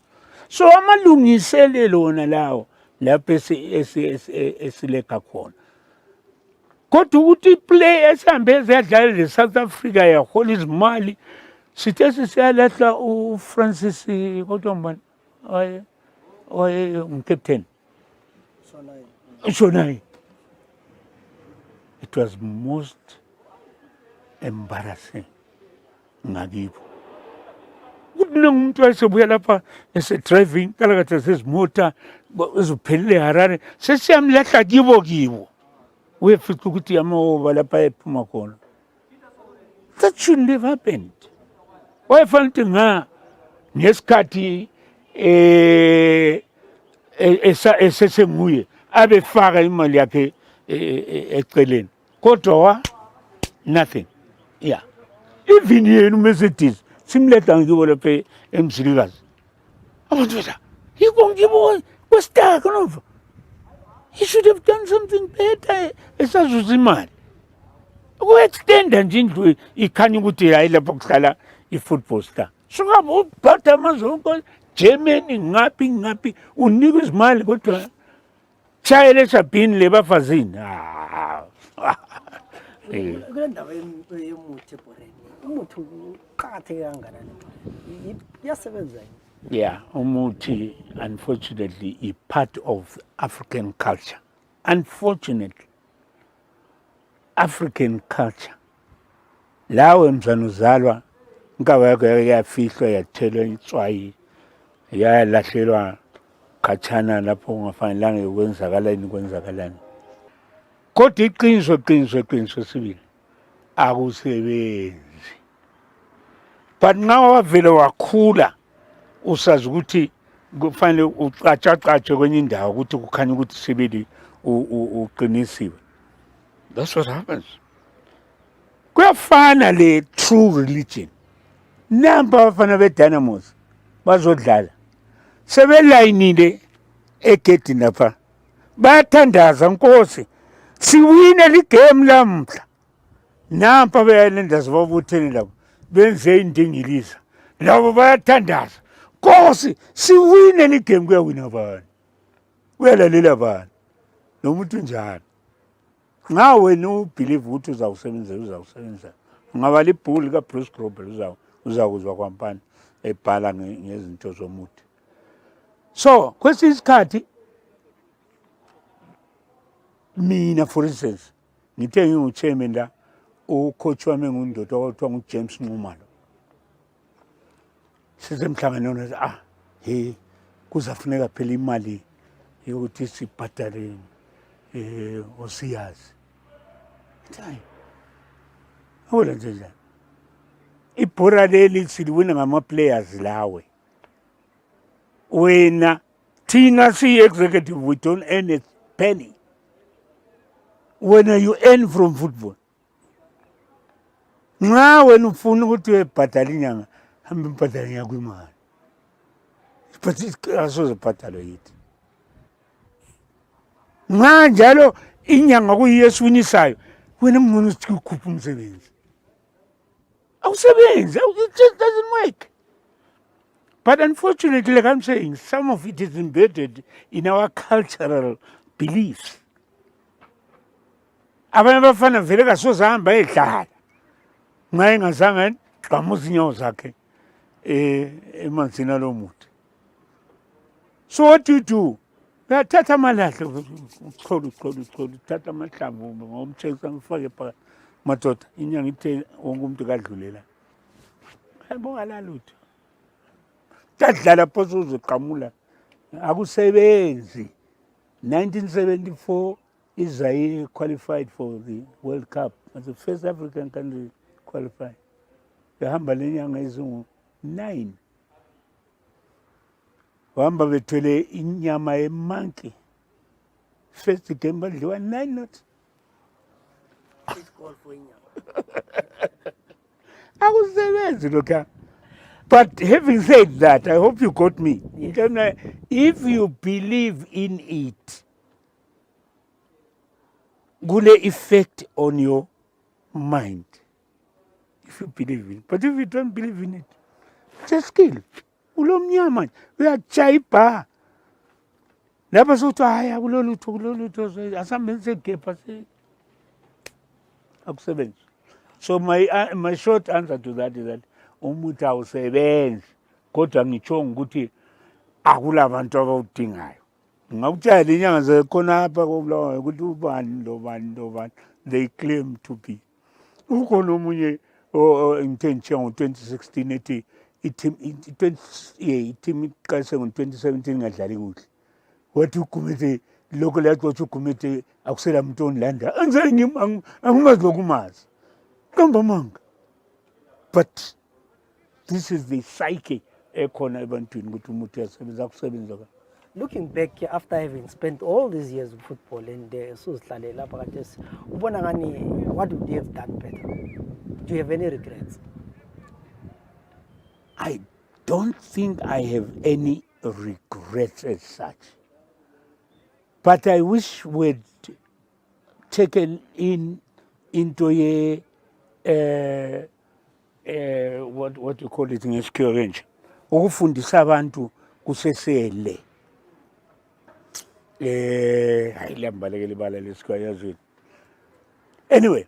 So amalungiselelo wona lawo lapho esileka khona. Kodwa ukuthi play esihambe eziyadlala le-South Africa yahola izimali sithe sisiyalahla uFrancis kodwa mbani captain Shonai. It was most embarrassing ngakibo. Umuntu wayesebuya lapha ese-driving kalakatha sezimota eziphelele Harare sesiyamlahla kibo uyefica ukuthi amahoba lapha ephuma khona. That shouldn't have happened. Wayefanele ukuthi ngesikhathi esesenguye abefaka imali yakhe eceleni kodwa nothing. Yeah. Even yena uMercedes simletha ngibo lapha emzilikazi abantu bethu ngibo kwesitaka nova. He should have done something better esazuza imali uku-extenda nje indlu ikhanya ukuthi hayi lapho kuhlala i-football star sungabe ubhatha amazwe onke Germany ngaphi unika izimali kodwa shayele eshabhini le bafazini kule ndawo yomuthi ebhoreni umuthi uqakatheke kangakanani iyasebenza yini? Yeah, umuthi unfortunately is part of African culture. Unfortunately, African culture. Lawe mzana uzalwa inkawa yakho yafihlwa yathelwa itswayi yalahlelwa khatshana lapho ungafanelanga kwenzakalani. Kodwa iqiniso sibili akusebenzi. But nxa wavele wakhula usazi ukuthi kufanele ucatshe kwenye indawo ukuthi kukhanya ukuthi sibili uqinisiwe. That's what happens. Kuyafana le true religion. Namba abafana be-Dynamos bazodlala sebelayinile egedini lapha bayathandaza nkosi siwine ligame lamhla. Nampa beyalendaza babuthene labo benze indingiliza labo bayathandaza nkosi siwine ligame. Kuyawina bani? Kuyalalela bani? Nomuntu njalo nxa wena ubelieve ukuthi uzawusebenza ungaba libhuku likaBruce Grobbel uzakuzwa kwampani ebhala ngezinto zomuthi. So kwesinye isikhathi mina for instance ngithe ngingu-chairman la ucoach wami engundoda okuthiwa nguJames Nxuma lo sisemhlanganweni kuzafuneka phela imali yokuthi sibhadale osiyazi. Hayi awula nje ibhora leli siliwina ngama-players lawe wena thina siyi-executive we don't earn a penny. When you earn from football nxa wena ufuna ukuthi uyebhadala inyanga hambe mbhadala nyakho imali but asoze bhadalwe yithi. Nxa njalo inyanga kuyiyo esiwinisayo wena mngcono sithi ukhupha umsebenzi awusebenzi. It just doesn't work. But unfortunately, like I'm saying, some of it is embedded in our cultural beliefs. Abanye abafana vele kasoze ahamba edlala nxa engazange gqamuza inyawo zakhe emanzini alomuthi. So what do? Uyathatha amalahle uchole uthatha amahlamvu ngomthengisa ngifake phakathi madoda inyanga ithe wonke umuntu kadlulela ayibonga lalutho tadlala phoso uzoqhamula akusebenzi. 1974 Israel qualified for the World Cup as the first African country qualified. Behamba lenyanga ezingu-9 bahamba bethwele inyama yemonkey. First game badliwa 9-0. Akusebenzi lokha. But having said that, I hope you got me. Yes. If you believe in it, gule effect on your mind. If you believe in it. But if you don't believe in it, just kill. Ulomnyama, uyachaipa. Lapha sokuthi haya kulolutho asambenze gepa se akusebenzi. So my short answer to that is that umuthi awusebenzi kodwa ngitshonga ukuthi akulabantu abawudingayo. Ngakutshela inyanga zekhona apha kobulawayo ukuthi ubani lobani they claim to be. Ukhona omunye ngithe ngo-2016 ethi i-team iqalise ngo-2017 ingadlali kuhle. Wathi uGumede lokho layaxotsha uGumede akusela muntu onilanda angimazi lokumazi kamba manga. But this is the psyche ekhona ebantwini ukuthi umuntu uyasebenza akusebenza ka. Looking back after having spent all these years in football and usuzidlalela lapha kade ubona ngani what would you have done better? Do you have any regrets? I don't think I have any regrets as such. But I wish we'd taken into what you call it ngesikhiwa nje, ukufundisa abantu kusesele. Hayi liyabalekela ibala lesikhiwa yazini. Anyway,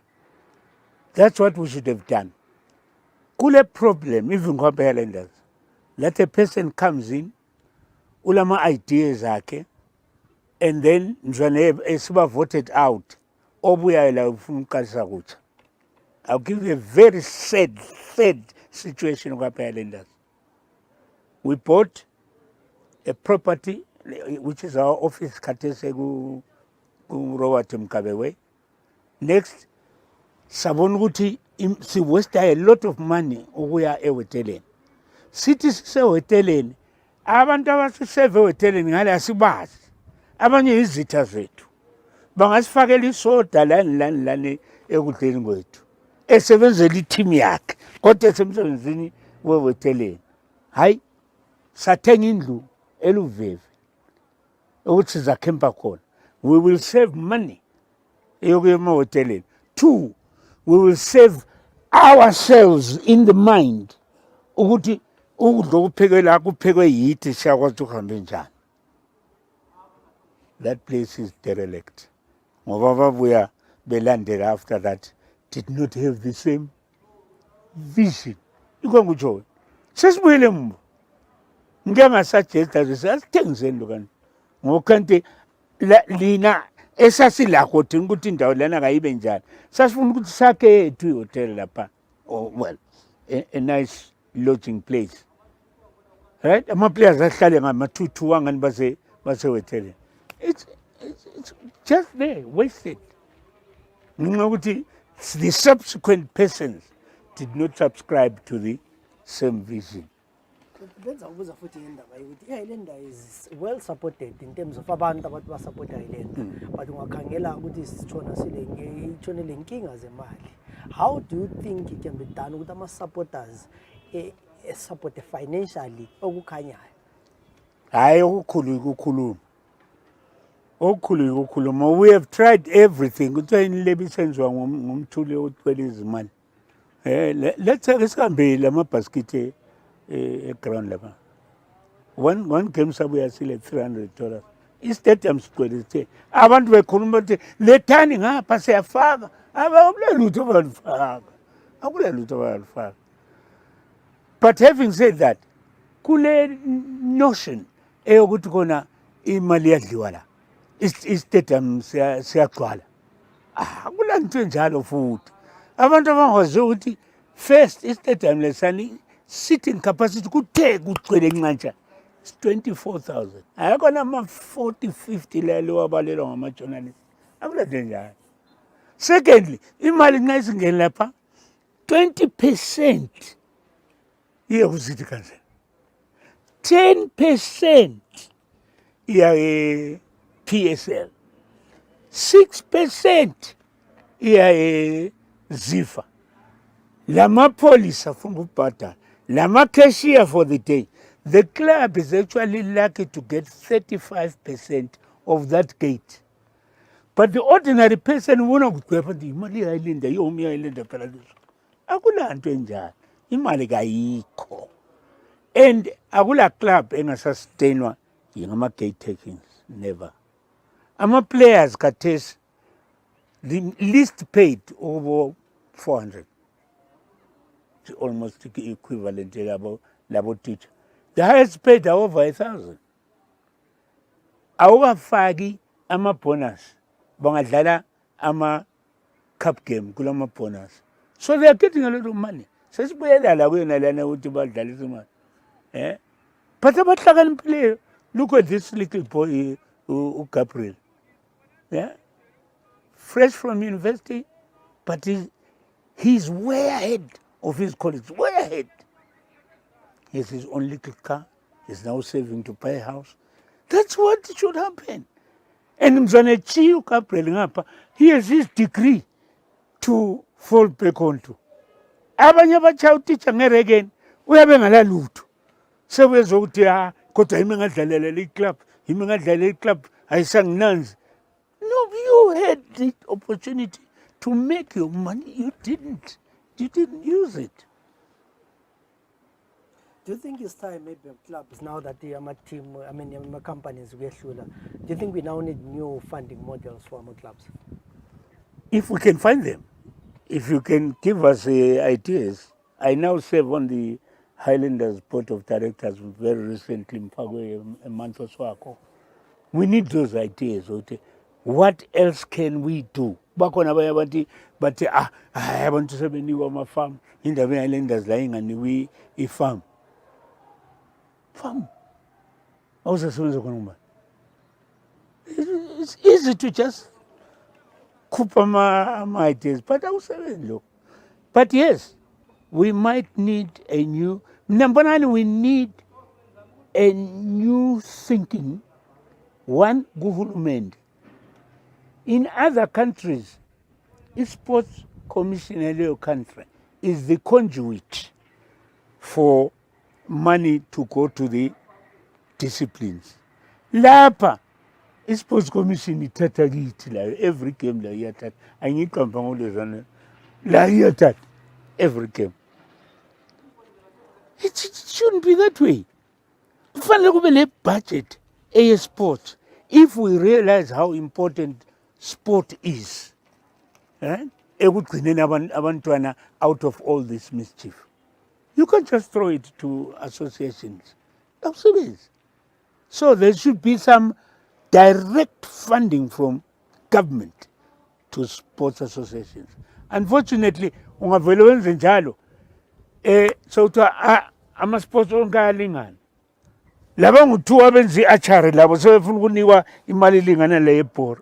that's what we should have done. Kule problem, even kwa-Highlanders, that a person comes in, ulama ideas akhe, and then mzwane esiba voted out, obuya la ufuna ukuqalisa kutsha. I'll give you a very sad situation kwa-Highlanders. We bought a property, which is our office, Katese ku Robert Mkabewe. Next, sabona ukuthi si waste a lot of money ukuya ehoteleni. Sithi sisehoteleni, abantu abasiseve ehoteleni ngale asibazi. Abanye izitha zethu. Bangasifakela isoda lani ekudleni kwethu. Esebenzela i-team yakhe, kodwa esemsebenzini wehoteleni. Hayi, sathenga indlu eluveve ukuthi sizakhempa khona. We will save money eyokuya emahoteleni. 2, we will save ourselves in the mind ukuthi ukudla okuphekwe la kuphekwe yithi siyakwazi ukuhambe njani. That place is derelict. Ngoba babuya belandela after that did not have the same vision. Iko ngutsho. Sesibuyele mbo. Ngike ngasuggesta ukuthi asithengiseni lo kanti. Ngokanti lina esasilakho thina ukuthi indawo lana kayibe njani. Sasifuna ukuthi sakhe ethu ihotel lapha. Oh well, a nice lodging place. Right? Ama-players ahlale ngama-2 wangani basehoteleni. It's just there, wasted. The subsequent persons did not subscribe to the same vision. Benzakubuza futhi ngendaba yokuthi i-Highlander is well supported in terms of abantu basupport i-Highlander, but ungakhangela ukuthi sitshone le nkinga zemali. How do you think it can be done ukuthi ama-supporters support financially okukhanyayo? Hayi okukhulu ukukhuluma. We have tried everything. Kuthiwa inlebi senziwa ngumthuli othwele izimali. Let's kambe lamabhasikiti ground lapha. One game sabuya sile $300. I-stadium sigcwele sithe. Abantu bekhuluma ukuthi lethani ngapha siyafaka. Akulalutho abalufaka. But having said that, kule notion eyokuthi kona imali yadliwa la. I-stadium siyagcwala. Akulanto njalo futhi. Abantu abangwazi ukuthi first i-stadium lesani sitting capacity kuthe kugcwele ncantsha. It's 24,000. Ayakona ama-40-50 lelo wabalelwa ngama-journalists. Akulanto njalo. Secondly, imali nxa isingene lapha 20% iya ku-city council. 10% iya PSL. 6% iya Zifa. Lama police afuna ukubhadala. Lama cashier for the day. The club is actually lucky to get 35% of that gate. But the ordinary person wona kugweba ndi imali yayilinda yomi yayilinda phela lezo. Akulanto enjalo. Imali kayikho. And akula club engasustain ngama gate takings. Never. Ama-players kathesi, the least paid over 400. It's almost equivalent to labo teacher. The highest paid are over 1,000. Awukafaki ama-bonus. Bangadlala ama-cup game kulama bonus. So they are getting a lot of money. Sesibuyela la kuyona lana ukuthi badlalisa imali. But abahlakaniphileyo, look at this little boy, Gabriel. Yeah? Fresh from university, but he's way ahead of his colleagues, way ahead. He has his own little car. He's now saving to buy a house. That's what should happen. And Mzane Chiu Gabriel ngapha, he has his degree to fall back onto. Abanye abatsha utitsha ngeregen, uyabe ngalalutho sebezwe ukuthi kodwa yimi ngadlalela le club yimi ngadlalela le club ayisanginanzi. No, you had the opportunity to make your money. You didn't use it. Do you think it's time maybe clubs now that the team, companies do you think we now need new funding models for our clubs? If we can find them, if you can give us ideas. I now serve on the Highlanders Board of Directors very recently, a month or so ago. We need those ideas. What else can we do? But I want to say my farm in the Highlanders lying and we a farm. Farm. It's easy to just coop my ideas, but I will say, look. But yes, we might need a new. Number 9, we need a new thinking. One, government. In other countries, the sports commission in your country is the conduit for money to go to the disciplines. Lapa, the sports commission ithatha kithi la every game la iyathatha. Angiqamba ngolezana la iyathatha every game. It shouldn't be that way. Kufanele kube le budget a sport. If we realize how important sport is, ekugcineni abantwana out of all this mischief, you can't just throw it to associations. So there should be some direct funding from government to sports associations. Unfortunately, ungavele wenze njalo so ama-sports onke ayalingana. Laba ngu-2 abenza i-archery labo sebefuna ukunikwa imali elingana le yebhora.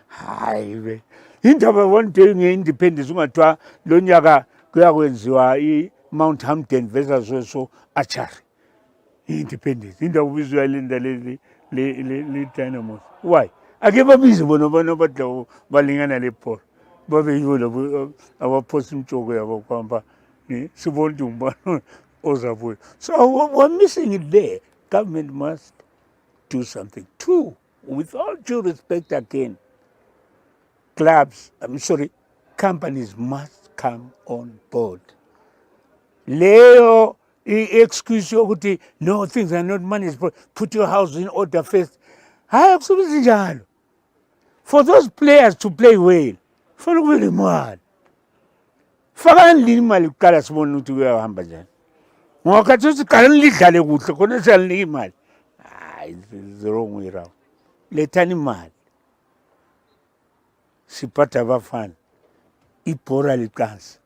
Hayi be. Indaba one day nge-independence ungathiwa lo nyaka kuyakwenziwa i-Mount Hampden versus so archery. I-independence. Indaba ubizwa ilinda le Dynamos. Why? Ake babize bona badla balingana le bhora. Babe yibo labo abaphosa imtshoko yabo kwamba sibona umbano ozabuya. So we're missing it there. Government must do something. 2, with all due respect again, companies must come on board. Leo excuse yokuthi no, things are not managed, put your house in order first. Hayi akusebenzi njalo. For those players to play well, kufanele kube nemali. Fakani imali kuqala sibone ukuthi kuyahamba njani. Ngokathi usiqaleni lidlale kuhle khona siyalinika imali. Hayi, it's the wrong way round. Lethani imali. Siphatha abafana. Ibhora liqansi.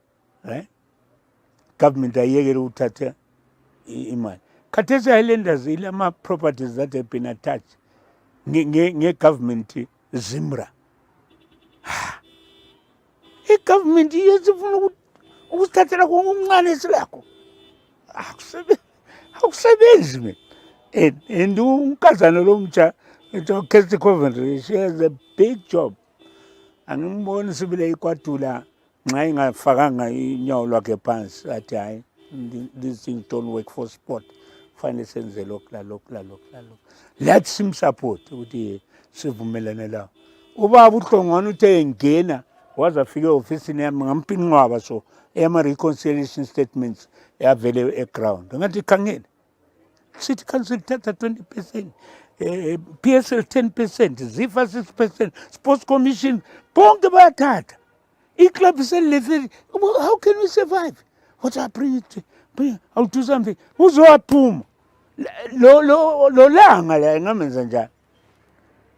Government ayekele ukuthatha imali. Khathesi Highlanders ilama properties that have been attached nge-government Zimra. I-government iyezifuna ukusithathela okuncane silakho. Akusebenzi mina. And unkazana lo mtsha Kesti Coventry, she has a big job. Angiboni sibile ikwadula nxa ingafakanga inyawo lwakhe phansi athi hayi these things don't work for sport. Fanele senze lokhu. Let's him support ukuthi sivumelane lawo. Ubaba uhlongwana uthe engena wazafika ofisini yami ngampinqwaba so ama-reconciliation statements yavele eground. Ngathi khangela City Council thatha 20%, PSL 10%, ZIFA 6%, Sports Commission bonke bayathatha. I-club selile 30. How can we survive? What I bring it? I'll do something. Uzowaphuma lo langa la ngamenza njani?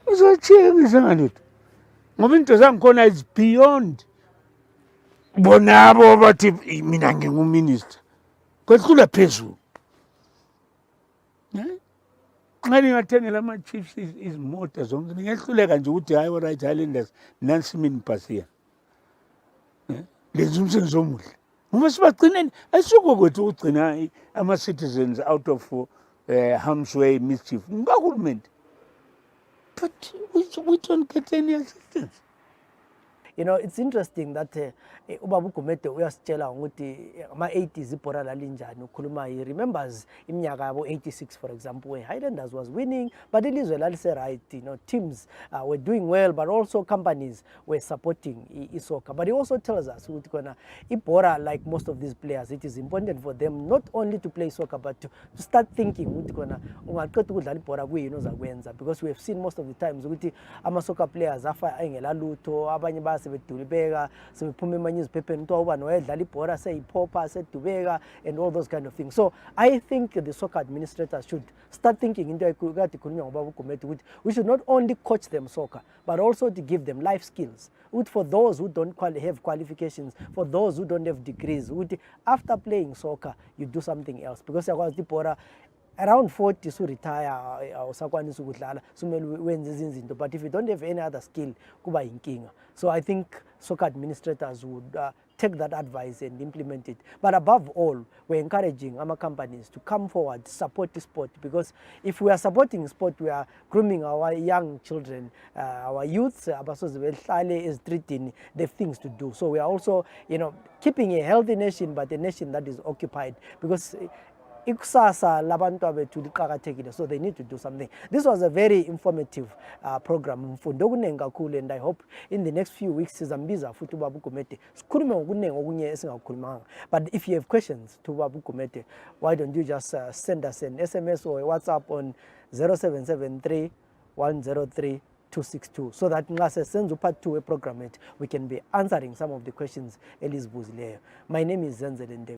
Uzochiyengisa ngalutho. Ngoba into zangikhona is beyond bonabo bathi mina nginguminister. Kwehlula phezulu. Nxa ningathengela ama-chiefs izimota zonke ningehluleka nje ukuthi hayi alright Highlanders nansi mini phasiya. Lenza umsebenzi omuhle. Ngoba sibagcineni ayisuko kwethu ukugcina ama-citizens out of harm's way mischief. Ngahulumende. But we don't get any assistance. You know, it's interesting that ubaba uGumede uyasitshela ukuthi ama-80s ibhora lalinjani. Ukhuluma, he remembers iminyaka yabo 86 for example, where Highlanders was winning, but ilizwe lalise right, you know, teams were doing well, but also companies were supporting soccer. But he also tells us ukuthi kona ibhora, like most of these players, it is important for them not only to play soccer but to start thinking ukuthi kona ungaqeda ukudlala ibhora kuyini ozakwenza, because we have seen most of the times ukuthi ama-soccer players afa engela lutho, abanye basebedulibeka, sebephuma ema-newspapers kuthiwa ubani wayedlala ibhora seyiphopha sedubeka and all those kind of things. So I think the soccer administrators should start thinking into ekade ikhulunywa ngobaba uGumede ukuthi we should not only coach them soccer but also to give them life skills. For those who don't have qualifications, for those who don't have degrees, after playing soccer you do something else, because ibhora around 40 so retire awusakwanisa ukudlala sumele wenze izinto, but if you don't have any other skill kuba yinkinga. So I think soccer administrators would take that advice and implement it. But above all, we're encouraging our companies to come forward, support the sport, because if we are supporting sport, we are grooming our young children, our youths, is treating the things to do. So we are also, you know, keeping a healthy nation, but a nation that is occupied, because ikusasa labantu abethu liqhakathekile, so they need to do something. This was a very informative program. Mfundo okuningi kakhulu, and I hope in the next few weeks sizambiza futhi ubaba uGumede sikhulume ngokuningi okunye esingakukhulumanga. But if you have questions to ubaba uGumede, why don't you just send us an SMS or a WhatsApp on 0773 103 262, so that nxa sesenza part 2 we program it, we can be answering some of the questions elizibuzileyo. My name is Zenzele Ndebele.